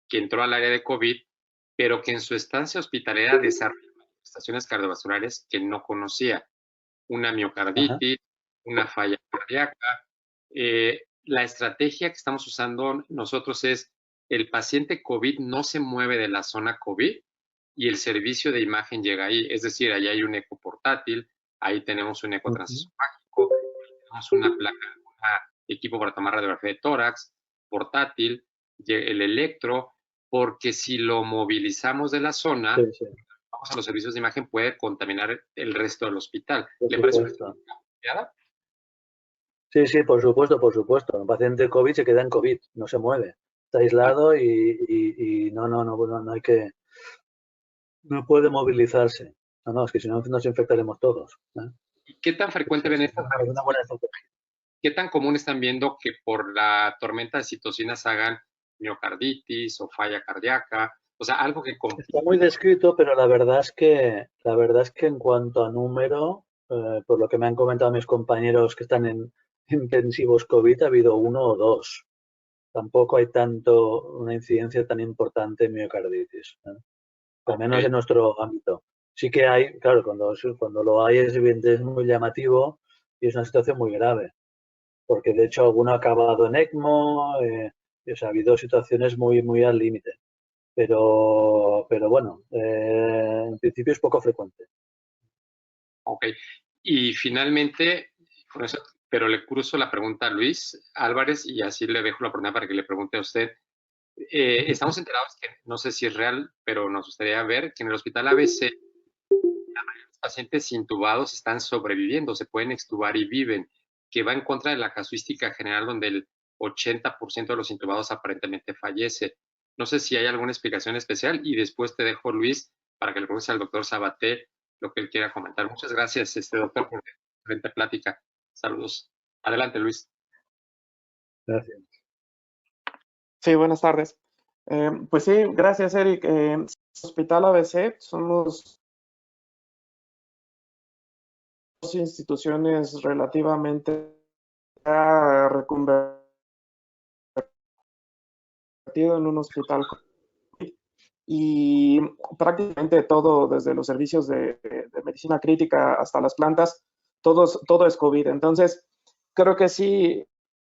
que entró al área de COVID, pero que en su estancia hospitalaria desarrolló manifestaciones cardiovasculares que no conocía. Una miocarditis, una falla cardíaca. La estrategia que estamos usando nosotros es el paciente COVID no se mueve de la zona COVID y el servicio de imagen llega ahí. Es decir, ahí hay un eco portátil, ahí tenemos un eco transesofágico, tenemos una placa, un equipo para tomar radiografía de tórax, portátil, el electro, porque si lo movilizamos de la zona, vamos a los servicios de imagen, puede contaminar el resto del hospital. ¿Le parece una estrategia? Sí, por supuesto. Un paciente COVID se queda en COVID, no se mueve. Está aislado y no hay que... No puede movilizarse. No, es que si no nos infectaremos todos. ¿Y qué tan frecuente ven estas? Una buena estrategia. ¿Qué tan común están viendo que por la tormenta de citocinas hagan miocarditis o falla cardíaca? O sea, algo que... Está muy descrito, pero la verdad es que en cuanto a número, por lo que me han comentado mis compañeros que están en intensivos COVID, ha habido 1 o 2. Tampoco hay una incidencia tan importante en miocarditis, al menos en nuestro ámbito. Sí que hay, claro, cuando lo hay es evidente, es muy llamativo y es una situación muy grave, porque de hecho alguno ha acabado en ECMO, o sea, ha habido situaciones muy al límite. Pero bueno, en principio es poco frecuente. Ok. Y finalmente, con eso, pero le cruzo la pregunta a Luis Álvarez y así le dejo la oportunidad para que le pregunte a usted. Estamos enterados que, no sé si es real, pero nos gustaría ver que en el hospital ABC la mayoría de los pacientes intubados están sobreviviendo, se pueden extubar y viven, que va en contra de la casuística general donde el 80% de los intubados aparentemente fallece. No sé si hay alguna explicación especial y después te dejo, Luis, para que le preguntes al doctor Sabaté lo que él quiera comentar. Muchas gracias, doctor, por la excelente plática. Saludos. Adelante, Luis. Gracias. Sí, buenas tardes. Pues sí, gracias, Eric. Hospital ABC somos dos instituciones relativamente reconvertido en un hospital y prácticamente todo, desde los servicios de medicina crítica hasta las plantas, todo es COVID. Entonces, creo que sí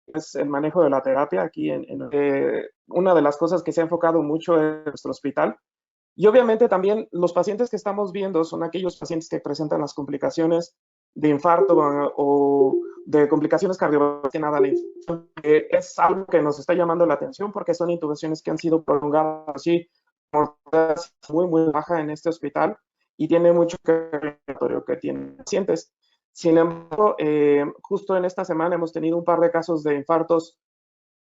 es el manejo de la terapia aquí. Una de las cosas que se ha enfocado mucho en nuestro hospital. Y obviamente también los pacientes que estamos viendo son aquellos pacientes que presentan las complicaciones de infarto o de complicaciones cardiovasculares. Es algo que nos está llamando la atención porque son intubaciones que han sido prolongadas así, muy baja en este hospital y tiene mucho que ver con el que tienen pacientes. Sin embargo, justo en esta semana hemos tenido un par de casos de infartos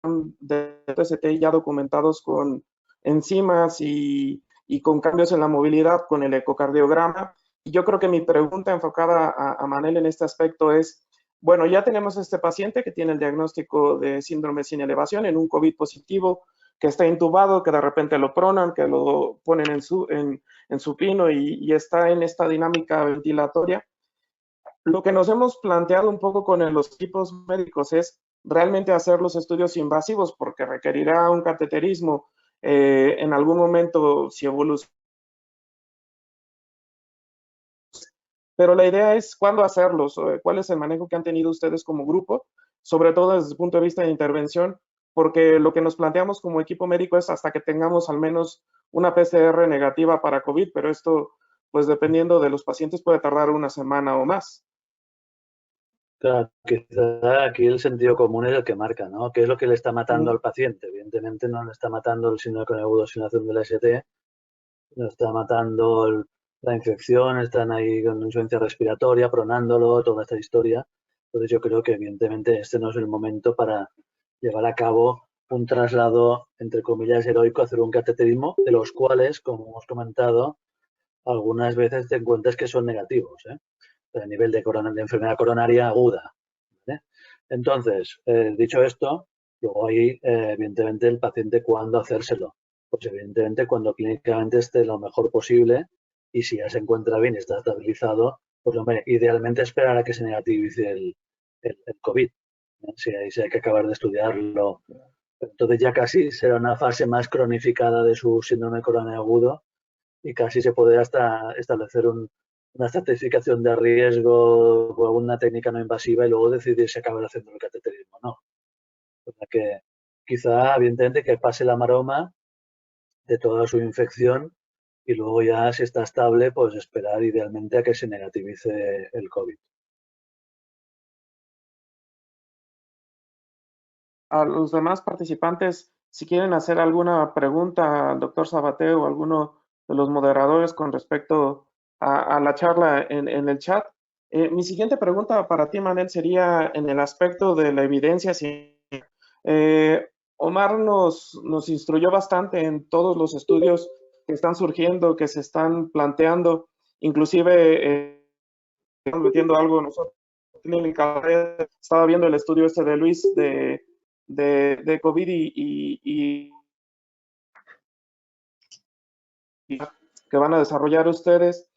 de PCT ya documentados con enzimas y con cambios en la movilidad con el ecocardiograma. Y yo creo que mi pregunta enfocada a Manel en este aspecto es, bueno, ya tenemos este paciente que tiene el diagnóstico de síndrome sin elevación en un COVID positivo, que está intubado, que de repente lo pronan, que lo ponen en supino y está en esta dinámica ventilatoria. Lo que nos hemos planteado un poco con los equipos médicos es realmente hacer los estudios invasivos porque requerirá un cateterismo en algún momento si evoluciona. Pero la idea es cuándo hacerlos, cuál es el manejo que han tenido ustedes como grupo, sobre todo desde el punto de vista de intervención, porque lo que nos planteamos como equipo médico es hasta que tengamos al menos una PCR negativa para COVID, pero esto, pues dependiendo de los pacientes, puede tardar una semana o más. Claro, quizá aquí el sentido común es el que marca, ¿no? ¿Qué es lo que le está matando al paciente? Evidentemente no le está matando el síndrome con agudo sin acción del ST, le está matando la infección, están ahí con insuficiencia respiratoria, pronándolo, toda esta historia. Entonces yo creo que evidentemente este no es el momento para llevar a cabo un traslado, entre comillas, heroico, hacer un cateterismo, de los cuales, como hemos comentado, algunas veces te encuentras que son negativos, a nivel de enfermedad coronaria aguda. ¿Vale? Entonces, dicho esto, luego ahí, evidentemente, el paciente cuándo hacérselo. Pues evidentemente cuando clínicamente esté lo mejor posible y si ya se encuentra bien y está estabilizado, pues hombre, idealmente esperar a que se negativice el COVID. Si hay que acabar de estudiarlo. Entonces ya casi será una fase más cronificada de su síndrome coronario agudo y casi se podría hasta establecer una estratificación de riesgo o alguna técnica no invasiva y luego decidir si acabar haciendo el cateterismo o no. O sea que quizá, evidentemente, que pase la maroma de toda su infección y luego ya, si está estable, pues esperar idealmente a que se negativice el COVID. A los demás participantes, si quieren hacer alguna pregunta al doctor Sabaté o alguno de los moderadores con respecto a la charla en el chat. Mi siguiente pregunta para ti, Manel, sería en el aspecto de la evidencia científica. Omar nos instruyó bastante en todos los estudios que están surgiendo, que se están planteando, inclusive estamos metiendo algo nosotros. Estaba viendo el estudio este de Luis de COVID y que van a desarrollar ustedes.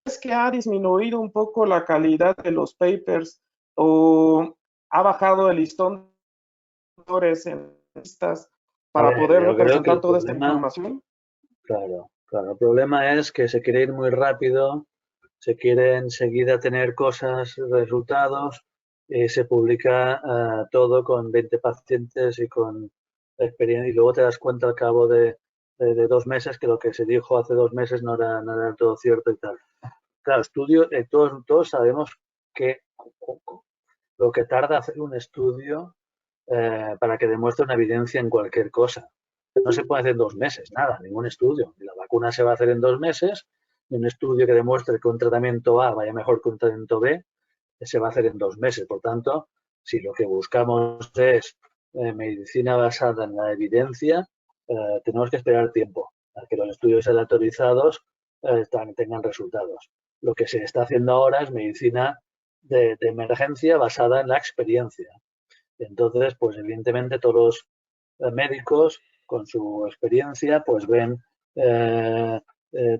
¿Es que ha disminuido un poco la calidad de los papers o ha bajado el listón en listas para poder presentar toda esta información? Claro, el problema es que se quiere ir muy rápido, se quiere enseguida tener cosas, resultados, y se publica todo con 20 pacientes y con experiencia, y luego te das cuenta al cabo de 2 meses que lo que se dijo hace 2 meses no era todo cierto y tal. Claro, todos sabemos que lo que tarda hacer un estudio para que demuestre una evidencia en cualquier cosa. No se puede hacer en 2 meses, nada, ningún estudio. Ni la vacuna se va a hacer en 2 meses, ni un estudio que demuestre que un tratamiento A vaya mejor que un tratamiento B, se va a hacer en 2 meses. Por tanto, si lo que buscamos es medicina basada en la evidencia, tenemos que esperar tiempo a que los estudios aleatorizados tengan resultados. Lo que se está haciendo ahora es medicina de emergencia basada en la experiencia. Entonces, pues evidentemente todos los médicos con su experiencia pues ven,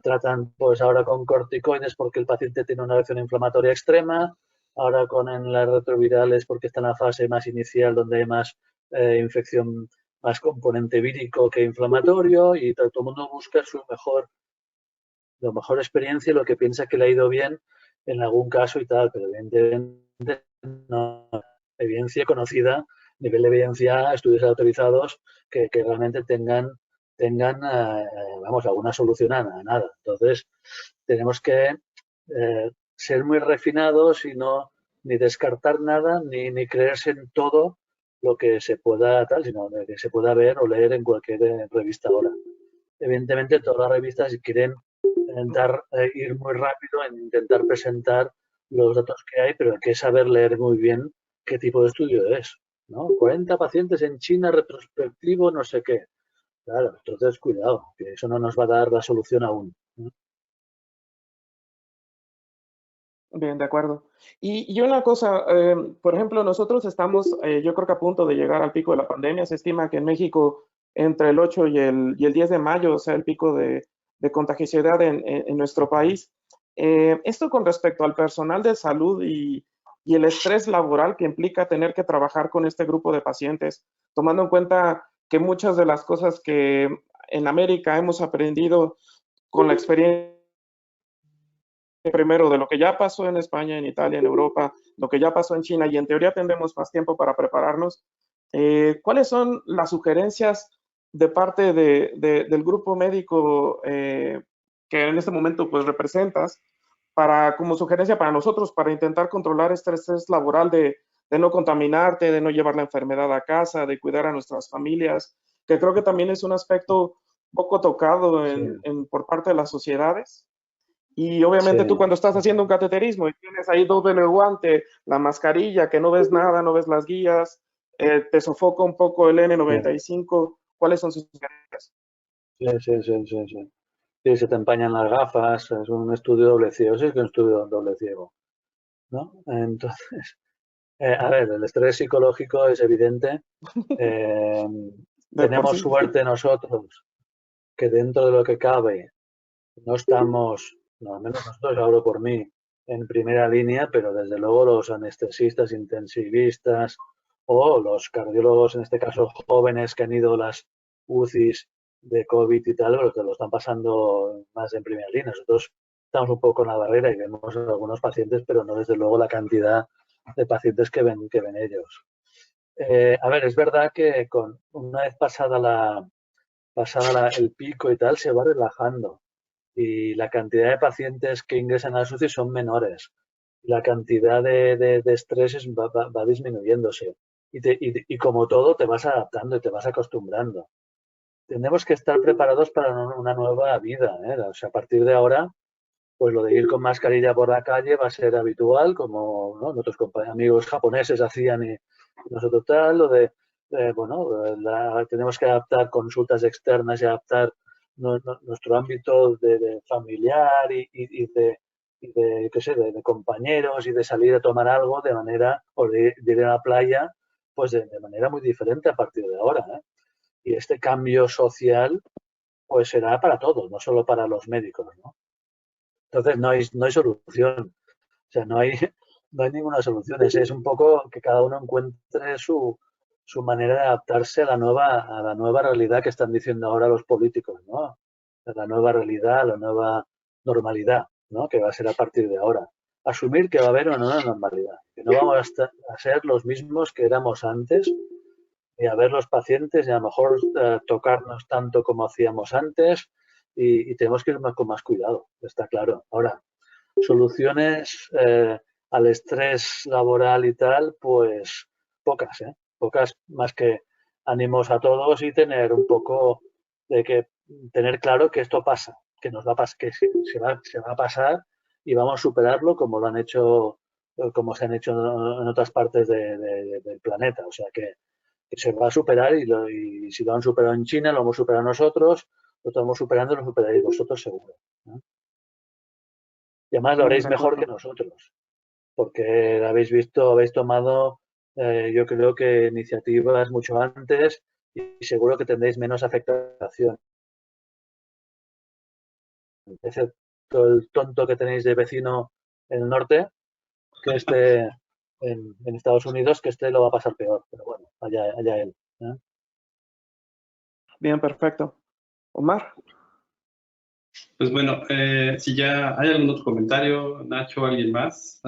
tratan pues ahora con corticoides porque el paciente tiene una reacción inflamatoria extrema, ahora con las retrovirales porque está en la fase más inicial donde hay más infección, más componente vírico que inflamatorio y todo el mundo busca la mejor experiencia y lo que piensa que le ha ido bien en algún caso y tal, pero evidentemente no evidencia conocida, nivel de evidencia, estudios autorizados que realmente tengan alguna solución a nada. Entonces, tenemos que ser muy refinados y no ni descartar nada ni creerse en todo lo que se pueda sino que se pueda ver o leer en cualquier revista ahora. Evidentemente, todas las revistas quieren intentar ir muy rápido en intentar presentar los datos que hay, pero hay que saber leer muy bien qué tipo de estudio es, ¿no? 40 pacientes en China, retrospectivo, no sé qué. Claro, entonces cuidado, que eso no nos va a dar la solución aún, ¿no? Bien, de acuerdo. Y una cosa, por ejemplo, nosotros estamos, yo creo que a punto de llegar al pico de la pandemia. Se estima que en México entre el 8 y el 10 de mayo sea el pico de contagiosidad en nuestro país. Esto con respecto al personal de salud y el estrés laboral que implica tener que trabajar con este grupo de pacientes, tomando en cuenta que muchas de las cosas que en América hemos aprendido con la experiencia primero de lo que ya pasó en España, en Italia, en Europa, lo que ya pasó en China, y en teoría tendremos más tiempo para prepararnos. ¿Cuáles son las sugerencias de parte del grupo médico que en este momento pues representas como sugerencia para nosotros, para intentar controlar este estrés laboral de no contaminarte, de no llevar la enfermedad a casa, de cuidar a nuestras familias, que creo que también es un aspecto poco tocado Sí, por parte de las sociedades? Y obviamente tú sí, cuando estás haciendo un cateterismo y tienes ahí doble guante, la mascarilla, que no ves nada, no ves las guías, te sofoca un poco el sí, N95, ¿cuáles son sus sugerencias? sí, sí, sí, sí, sí. Sí, se te empañan las gafas, es un estudio doble ciego, sí es que es un estudio doble ciego, ¿no? Entonces, a ver, el estrés psicológico es evidente. Eh, De por tenemos sí. suerte nosotros que dentro de lo que cabe no estamos, no, al menos nosotros, hablo por mí, en primera línea, pero desde luego los anestesistas, intensivistas o los cardiólogos, en este caso jóvenes que han ido a las UCIs de COVID y tal, pero que lo están pasando más en primera línea. Nosotros estamos un poco en la barrera y vemos algunos pacientes, pero no desde luego la cantidad de pacientes que ven ellos. A ver, es verdad que una vez pasada el pico y tal, se va relajando y la cantidad de pacientes que ingresan a las UCI son menores. La cantidad de estrés va disminuyéndose. Y como todo, te vas adaptando y te vas acostumbrando. Tenemos que estar preparados para una nueva vida, ¿eh? O sea, a partir de ahora, pues lo de ir con mascarilla por la calle va a ser habitual, como, ¿no?, nuestros amigos japoneses hacían y nosotros tal, lo de, bueno, tenemos que adaptar consultas externas y adaptar nuestro ámbito de familiar qué sé, de compañeros y de salir a tomar algo de manera, o de ir a la playa, pues de manera muy diferente a partir de ahora, ¿eh? Y este cambio social, pues será para todos, no solo para los médicos, ¿no? Entonces no hay solución, o sea, no hay ninguna solución. Es un poco que cada uno encuentre su manera de adaptarse a la nueva realidad que están diciendo ahora los políticos, ¿no? A la nueva realidad, a la nueva normalidad, ¿no? Que va a ser a partir de ahora. Asumir que va a haber una nueva normalidad, que no vamos a ser los mismos que éramos antes, ni a ver los pacientes, ni a lo mejor tocarnos tanto como hacíamos antes, y tenemos que ir con más cuidado, está claro. Ahora, soluciones al estrés laboral y tal, pues pocas, ¿eh? Pocas, más que ánimos a todos y tener un poco de que tener claro que esto pasa, que nos va a pasar, que se va a pasar y vamos a superarlo como lo han hecho, como se han hecho en otras partes del planeta. O sea que se va a superar y si lo han superado en China, lo hemos superado nosotros, lo estamos superando y lo superaréis vosotros seguro, ¿no? Y además lo haréis De mejor que acuerdo. nosotros, porque habéis visto, habéis tomado, yo creo que iniciativas mucho antes y seguro que tendréis menos afectación. Excepto el tonto que tenéis de vecino en el norte, que esté en Estados Unidos, que este lo va a pasar peor, pero bueno, allá él, ¿eh? Bien, perfecto. Omar. Pues bueno, si ya hay algún otro comentario, Nacho, alguien más,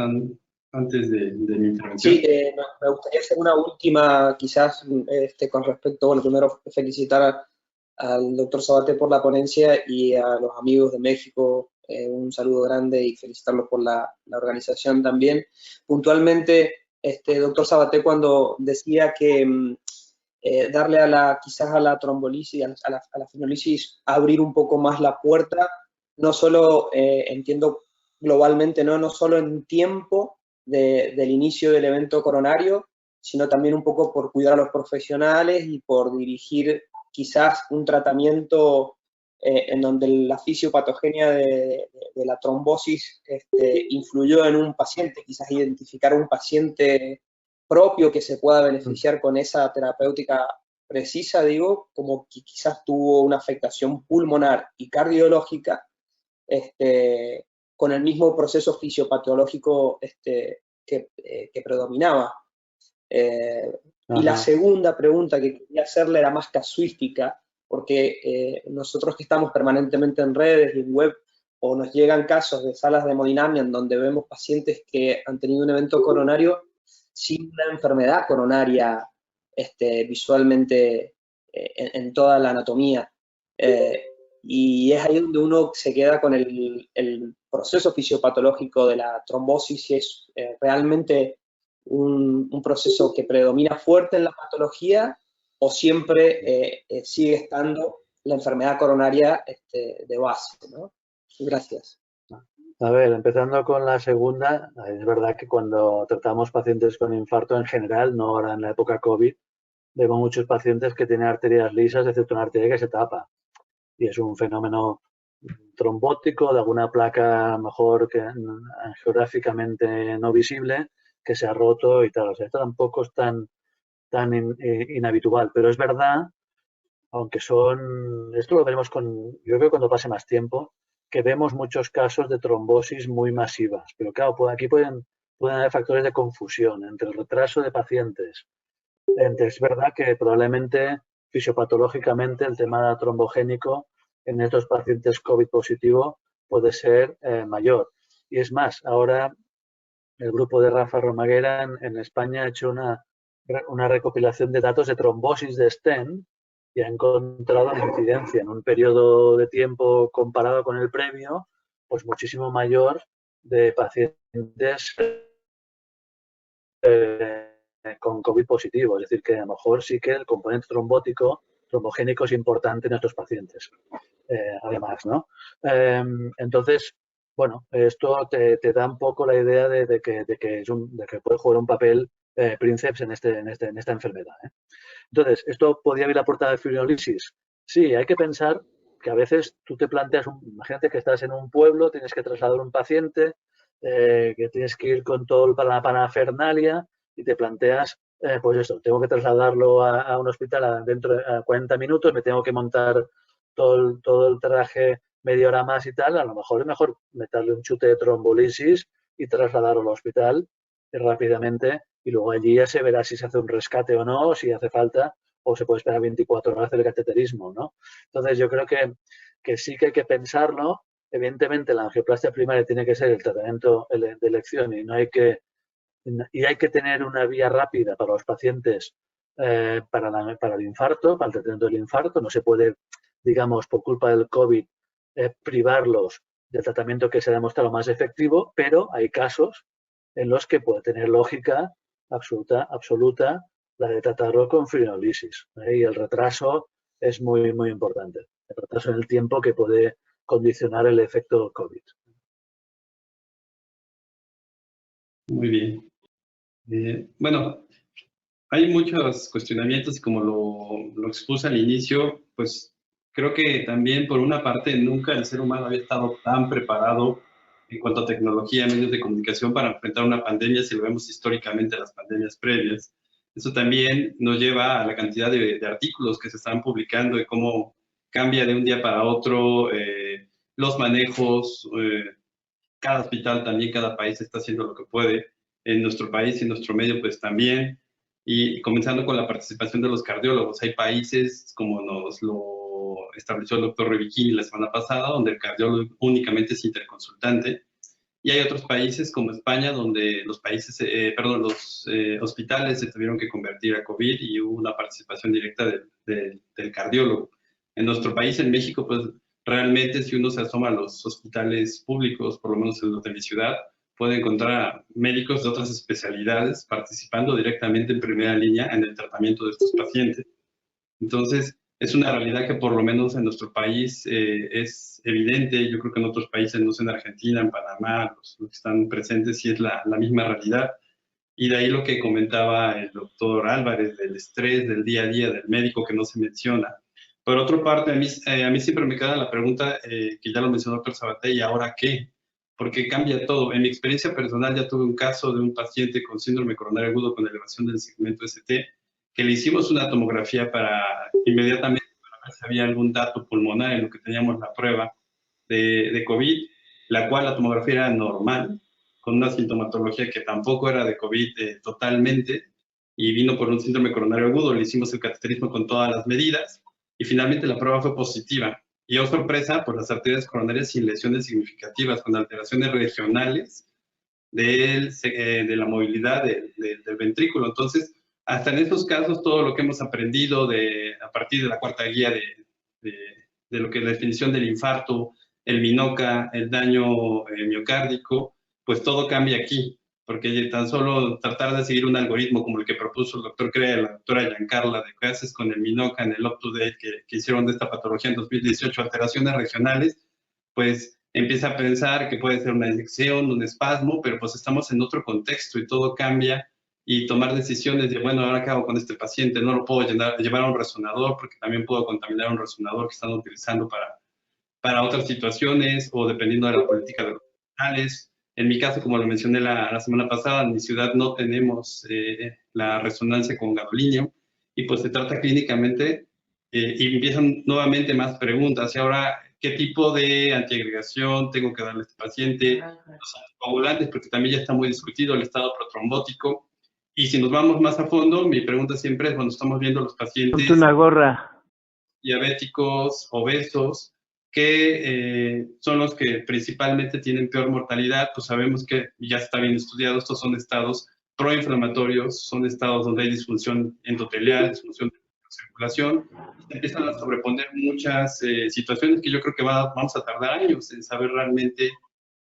antes de mi intervención. Sí, me gustaría hacer una última, quizás, con respecto, bueno, primero felicitar al doctor Sabaté por la ponencia y a los amigos de México, un saludo grande y felicitarlos por la organización también. Puntualmente, doctor Sabaté, cuando decía que darle quizás a la trombolisis, a la fenolisis, abrir un poco más la puerta, no solo entiendo globalmente, no solo en tiempo del inicio del evento coronario, sino también un poco por cuidar a los profesionales y por dirigir quizás un tratamiento en donde la fisiopatogenia de la trombosis influyó en un paciente, quizás identificar un paciente propio que se pueda beneficiar con esa terapéutica precisa, digo, como que quizás tuvo una afectación pulmonar y cardiológica, con el mismo proceso fisiopatológico que predominaba. Y la segunda pregunta que quería hacerle era más casuística, porque nosotros que estamos permanentemente en redes y en web, o nos llegan casos de salas de hemodinamia en donde vemos pacientes que han tenido un evento coronario sin una enfermedad coronaria visualmente en toda la anatomía. Y es ahí donde uno se queda con el proceso fisiopatológico de la trombosis, y es realmente un proceso que predomina fuerte en la patología, o siempre sigue estando la enfermedad coronaria de base, ¿no? Gracias. A ver, empezando con la segunda, es verdad que cuando tratamos pacientes con infarto en general, no ahora en la época COVID, vemos muchos pacientes que tienen arterias lisas, excepto una arteria que se tapa. Y es un fenómeno trombótico de alguna placa mejor que geográficamente no visible, que se ha roto y tal. O sea, esto tampoco es tan inhabitual, pero es verdad, aunque esto lo veremos yo creo cuando pase más tiempo, que vemos muchos casos de trombosis muy masivas. Pero claro, aquí pueden haber factores de confusión entre el retraso de pacientes. Es verdad que probablemente fisiopatológicamente el tema trombogénico en estos pacientes COVID positivo puede ser mayor. Y es más, ahora el grupo de Rafa Romaguera en España ha hecho una recopilación de datos de trombosis de stent y ha encontrado la incidencia en un periodo de tiempo comparado con el previo, pues muchísimo mayor de pacientes con COVID positivo. Es decir, que a lo mejor sí que el componente trombogénico es importante en estos pacientes, además, ¿no? Entonces, bueno, esto te da un poco la idea de que puede jugar un papel Princeps en esta enfermedad. Entonces, ¿esto podría haber aportado de fibrinolisis? Sí, hay que pensar que a veces tú te planteas, imagínate que estás en un pueblo, tienes que trasladar un paciente, que tienes que ir con toda la parafernalia y te planteas, pues eso, tengo que trasladarlo a un hospital dentro de 40 minutos, me tengo que montar todo el traje media hora más y tal, a lo mejor es mejor meterle un chute de trombolisis y trasladarlo al hospital rápidamente, y luego allí ya se verá si se hace un rescate o no, si hace falta, o se puede esperar 24 horas del cateterismo, ¿no? Entonces yo creo que sí que hay que pensarlo. Evidentemente la angioplastia primaria tiene que ser el tratamiento de elección y hay que tener una vía rápida para los pacientes para el infarto, para el tratamiento del infarto. No se puede, digamos, por culpa del COVID, privarlos del tratamiento que se ha demostrado más efectivo, pero hay casos en los que puede tener lógica absoluta la de tratarlo con fibrinolisis. Y el retraso es muy, muy importante. El retraso en el tiempo que puede condicionar el efecto COVID. Muy bien. Bueno, hay muchos cuestionamientos, como lo expuse al inicio, pues creo que también por una parte nunca el ser humano había estado tan preparado en cuanto a tecnología, medios de comunicación para enfrentar una pandemia, si lo vemos históricamente las pandemias previas. Eso también nos lleva a la cantidad de artículos que se están publicando de cómo cambia de un día para otro los manejos, cada hospital también, cada país está haciendo lo que puede. En nuestro país y en nuestro medio, pues también. Y comenzando con la participación de los cardiólogos. Hay países, como nos lo estableció el doctor Revichini la semana pasada, donde el cardiólogo únicamente es interconsultante. Y hay otros países como España, donde los hospitales se tuvieron que convertir a COVID y hubo una participación directa del cardiólogo. En nuestro país, en México, pues realmente si uno se asoma a los hospitales públicos, por lo menos en los de mi ciudad, puede encontrar a médicos de otras especialidades participando directamente en primera línea en el tratamiento de estos pacientes. Entonces, Es una realidad que por lo menos en nuestro país es evidente. Yo creo que en otros países, no sé, en Argentina, en Panamá, los que están presentes, sí es la misma realidad. Y de ahí lo que comentaba el doctor Álvarez, del estrés, del día a día, del médico que no se menciona. Por otra parte, a mí siempre me queda la pregunta, que ya lo mencionó el doctor Sabaté, ¿y ahora qué? Porque cambia todo. En mi experiencia personal ya tuve un caso de un paciente con síndrome coronario agudo con elevación del segmento ST, que le hicimos una tomografía para inmediatamente para ver si había algún dato pulmonar en lo que teníamos la prueba de COVID, la cual la tomografía era normal, con una sintomatología que tampoco era de COVID totalmente, y vino por un síndrome coronario agudo. Le hicimos el cateterismo con todas las medidas, y finalmente la prueba fue positiva. Y oh sorpresa, por las arterias coronarias sin lesiones significativas, con alteraciones regionales de la movilidad del ventrículo. Entonces, hasta en estos casos, todo lo que hemos aprendido a partir de la cuarta guía de lo que es la definición del infarto, el MINOCA, el daño miocárdico, pues todo cambia aquí, porque tan solo tratar de seguir un algoritmo como el que propuso el doctor Crea y la doctora Giancarla, de qué haces con el MINOCA en el UpToDate que hicieron de esta patología en 2018, alteraciones regionales, pues empieza a pensar que puede ser una infección, un espasmo, pero pues estamos en otro contexto y todo cambia, y tomar decisiones de, bueno, ¿ahora qué hago con este paciente? No lo puedo llevar a un resonador porque también puedo contaminar un resonador que están utilizando para otras situaciones, o dependiendo de la política de los hospitales. En mi caso, como lo mencioné la semana pasada, en mi ciudad no tenemos la resonancia con gadolinio, y pues se trata clínicamente, y empiezan nuevamente más preguntas. Y ahora, ¿qué tipo de antiagregación tengo que darle a este paciente? Los anticoagulantes, porque también ya está muy discutido el estado protrombótico. Y si nos vamos más a fondo, mi pregunta siempre es, cuando estamos viendo los pacientes Ponte una gorra. diabéticos, obesos, que son los que principalmente tienen peor mortalidad, pues sabemos que ya está bien estudiado, estos son estados proinflamatorios, son estados donde hay disfunción endotelial, disfunción de la circulación, y se empiezan a sobreponer muchas situaciones que yo creo que vamos a tardar años en saber realmente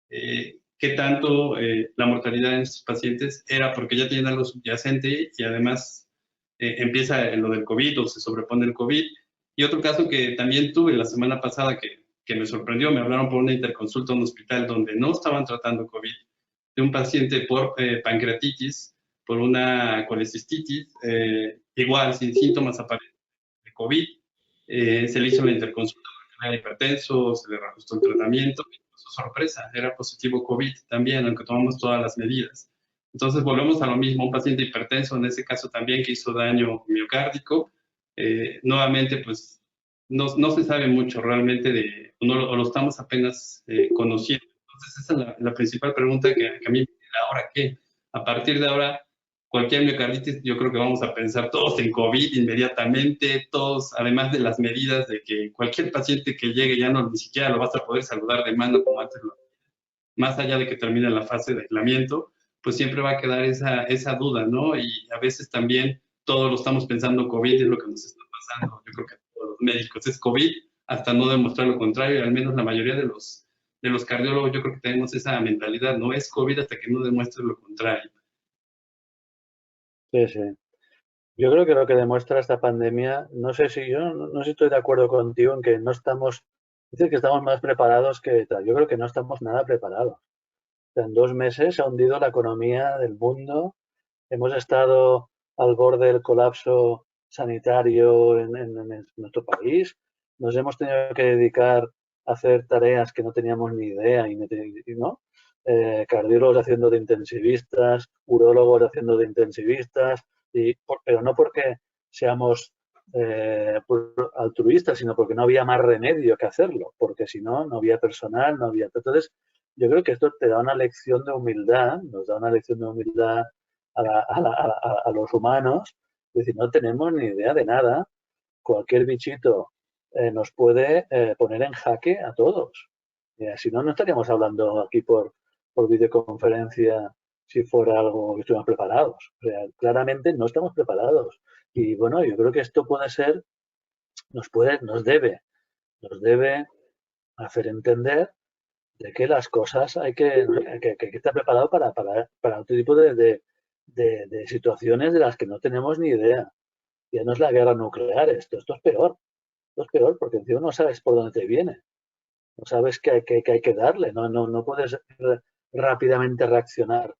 qué tanto la mortalidad en estos pacientes era porque ya tienen algo subyacente, y además empieza lo del COVID o se sobrepone el COVID. Y otro caso que también tuve la semana pasada que me sorprendió, me hablaron por una interconsulta a un hospital donde no estaban tratando COVID, de un paciente por pancreatitis, por una colecistitis, igual sin síntomas aparentes de COVID. Se le hizo la interconsulta porque era hipertenso, se le reajustó el tratamiento, y su sorpresa, era positivo COVID también, aunque tomamos todas las medidas. Entonces volvemos a lo mismo, un paciente hipertenso, en ese caso también, que hizo daño miocárdico. Nuevamente, pues no se sabe mucho realmente o lo estamos apenas conociendo. Entonces esa es la principal pregunta que a mí me queda. ¿Ahora qué? A partir de ahora, cualquier miocarditis, yo creo que vamos a pensar todos en COVID inmediatamente, todos, además de las medidas de que cualquier paciente que llegue ya no ni siquiera lo vas a poder saludar de mano como antes, más allá de que termine la fase de aislamiento, pues siempre va a quedar esa duda, ¿no? Y a veces también todos lo estamos pensando COVID, es lo que nos está pasando. Yo creo que a todos los médicos es COVID, hasta no demostrar lo contrario, y al menos la mayoría de los cardiólogos, yo creo que tenemos esa mentalidad, no es COVID hasta que no demuestre lo contrario. Sí, sí. Yo creo que lo que demuestra esta pandemia, no sé si estoy de acuerdo contigo en que no estamos, dices que estamos más preparados que tal. Yo creo que no estamos nada preparados. O sea, en 2 meses se ha hundido la economía del mundo. Hemos estado al borde del colapso sanitario en nuestro país. Nos hemos tenido que dedicar a hacer tareas que no teníamos ni idea, ¿no? Cardiólogos haciendo de intensivistas, urólogos haciendo de intensivistas, pero no porque seamos altruistas, sino porque no había más remedio que hacerlo, porque si no, no había personal, no había... Entonces, yo creo que esto te da una lección de humildad, nos da una lección de humildad a los humanos, es decir, no tenemos ni idea de nada, cualquier bichito nos puede poner en jaque a todos. Si no, no estaríamos hablando aquí por videoconferencia si fuera algo que estuviéramos preparados. O sea, claramente no estamos preparados. Y bueno, yo creo que esto puede ser, nos debe hacer entender de que las cosas hay que estar preparado para otro tipo de situaciones de las que no tenemos ni idea. Ya no es la guerra nuclear, esto es peor. Esto es peor porque encima no sabes por dónde te viene. No sabes que hay que darle. No puedes rápidamente reaccionar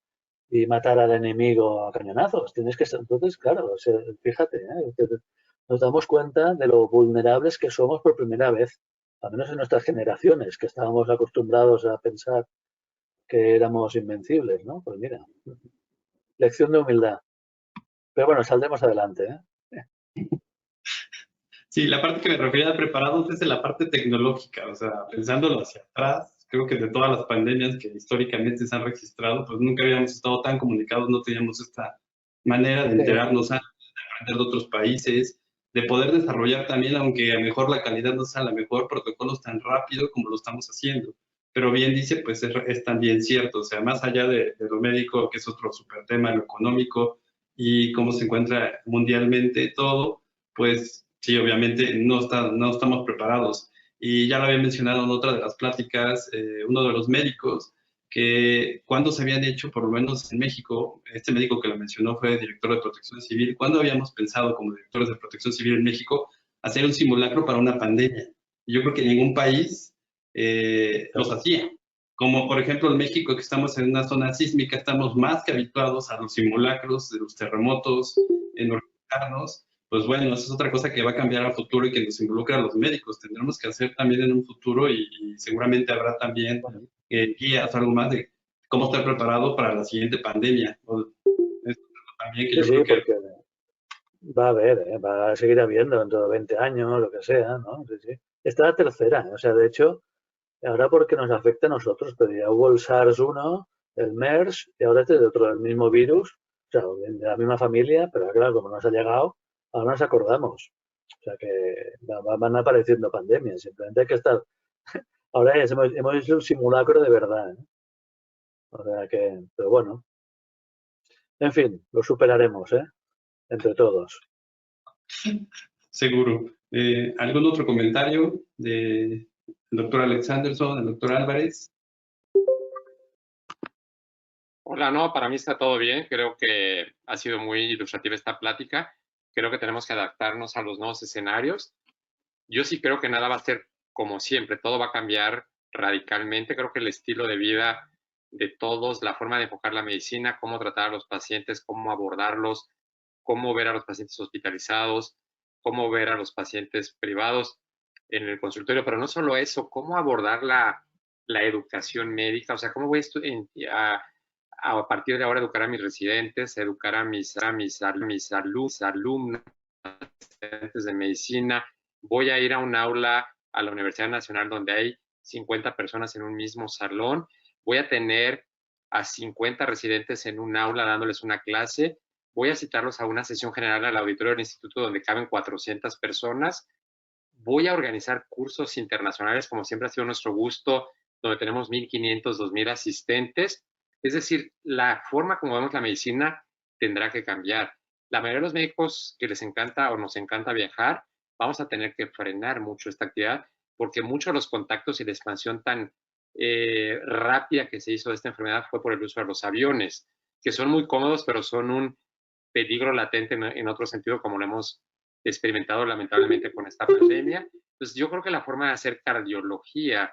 y matar al enemigo a cañonazos. Tienes que ser, entonces, claro, fíjate, nos damos cuenta de lo vulnerables que somos por primera vez, al menos en nuestras generaciones, que estábamos acostumbrados a pensar que éramos invencibles, ¿no? Pues mira, lección de humildad. Pero bueno, saldremos adelante, ¿eh? Sí, la parte que me refería a preparados es en la parte tecnológica, o sea, pensándolo hacia atrás, creo que de todas las pandemias que históricamente se han registrado, pues nunca habíamos estado tan comunicados, no teníamos esta manera de enterarnos antes, de aprender de otros países, de poder desarrollar también, aunque a lo mejor la calidad no sea la mejor, protocolos tan rápido como lo estamos haciendo. Pero bien dice, pues es también cierto, o sea, más allá de lo médico, que es otro súper tema, lo económico y cómo se encuentra mundialmente todo, pues sí, obviamente no estamos preparados. Y ya lo había mencionado en otra de las pláticas, uno de los médicos, que cuando se habían hecho, por lo menos en México, este médico que lo mencionó fue director de Protección Civil, ¿cuándo habíamos pensado como directores de Protección Civil en México hacer un simulacro para una pandemia? Y yo creo que ningún país los hacía. Como por ejemplo en México, que estamos en una zona sísmica, estamos más que habituados a los simulacros de los terremotos, en organizarnos. Pues bueno, esa es otra cosa que va a cambiar a futuro y que nos involucra a los médicos. Tendremos que hacer también en un futuro y seguramente habrá también guías o algo más de cómo estar preparado para la siguiente pandemia. También que sí, porque va a haber, va a seguir habiendo dentro de 20 años, lo que sea, ¿no? Sí, sí. Esta es la tercera, o sea, de hecho, ahora porque nos afecta a nosotros, pero ya hubo el SARS-1, el MERS, y ahora este es de otro, el mismo virus, o sea, de la misma familia, pero claro, como nos ha llegado, ahora nos acordamos. O sea que van apareciendo pandemias, simplemente hay que estar... Ahora hemos hecho un simulacro de verdad, ¿eh? O sea que, pero bueno. En fin, lo superaremos, ¿eh? Entre todos. Seguro. ¿Algún otro comentario del doctor Alexanderson, del doctor Álvarez? Hola, no, para mí está todo bien. Creo que ha sido muy ilustrativa esta plática. Creo que tenemos que adaptarnos a los nuevos escenarios. Yo sí creo que nada va a ser como siempre, todo va a cambiar radicalmente. Creo que el estilo de vida de todos, la forma de enfocar la medicina, cómo tratar a los pacientes, cómo abordarlos, cómo ver a los pacientes hospitalizados, cómo ver a los pacientes privados en el consultorio, pero no solo eso, cómo abordar la educación médica, o sea, cómo voy a partir de ahora educar a mis residentes, educar a mis alumnos de medicina. Voy a ir a un aula a la Universidad Nacional donde hay 50 personas en un mismo salón. Voy a tener a 50 residentes en un aula dándoles una clase. Voy a citarlos a una sesión general al auditorio del instituto donde caben 400 personas. Voy a organizar cursos internacionales, como siempre ha sido nuestro gusto, donde tenemos 1.500, 2.000 asistentes. Es decir, la forma como vemos la medicina tendrá que cambiar. La mayoría de los médicos que les encanta o nos encanta viajar, vamos a tener que frenar mucho esta actividad porque muchos de los contactos y la expansión tan rápida que se hizo de esta enfermedad fue por el uso de los aviones, que son muy cómodos, pero son un peligro latente en otro sentido, como lo hemos experimentado lamentablemente con esta pandemia. Entonces, yo creo que la forma de hacer cardiología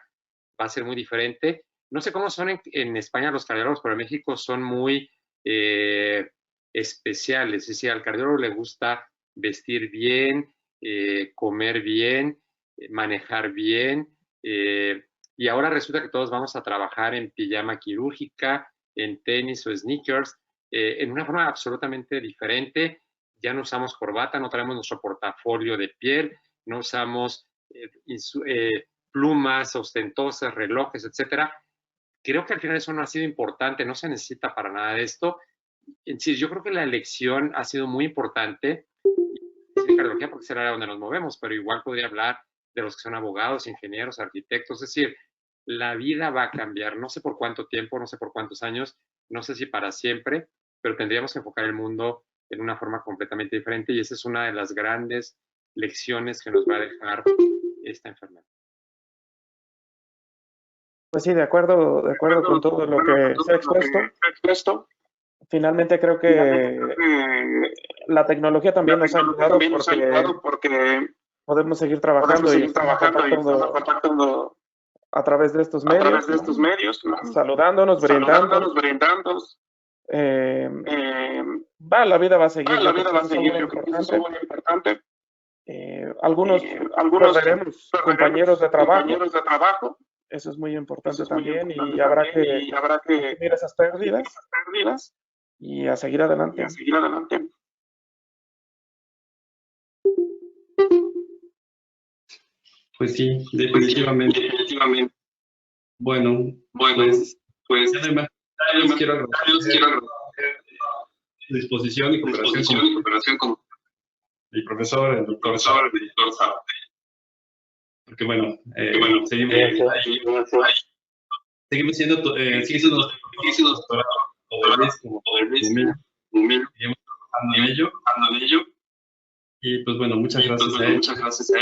va a ser muy diferente. No sé cómo son en España los cardiólogos, pero en México son muy especiales. Es decir, al cardiólogo le gusta vestir bien, comer bien, manejar bien. Y ahora resulta que todos vamos a trabajar en pijama quirúrgica, en tenis o sneakers, en una forma absolutamente diferente. Ya no usamos corbata, no traemos nuestro portafolio de piel, no usamos plumas ostentosas, relojes, etcétera. Creo que al final eso no ha sido importante, no se necesita para nada de esto. Sí, yo creo que la elección ha sido muy importante. En cardiología porque es el área donde nos movemos, pero igual podría hablar de los que son abogados, ingenieros, arquitectos. Es decir, la vida va a cambiar. No sé por cuánto tiempo, no sé por cuántos años, no sé si para siempre, pero tendríamos que enfocar el mundo en una forma completamente diferente y esa es una de las grandes lecciones que nos va a dejar esta enfermedad. Pues sí, de acuerdo con todo lo que se ha expuesto. Finalmente creo que la tecnología también nos ha ayudado porque podemos seguir trabajando y contactando a través de estos medios, saludándonos, brindándonos. La vida va a seguir. Yo creo que eso es muy importante. Algunos perderemos compañeros de trabajo. Eso es muy importante también y habrá que asumir esas pérdidas y a seguir adelante. Pues sí, definitivamente. Bueno, pues ya no hay más comentarios. Quiero agradecer su disposición y cooperación con el profesor, el doctor Sabate. Porque bueno, seguimos siendo doctorado como seguimos trabajando en ello. Y pues bueno, muchas gracias a él. Muchas gracias a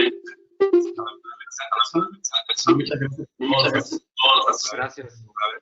todos. Gracias. Por haber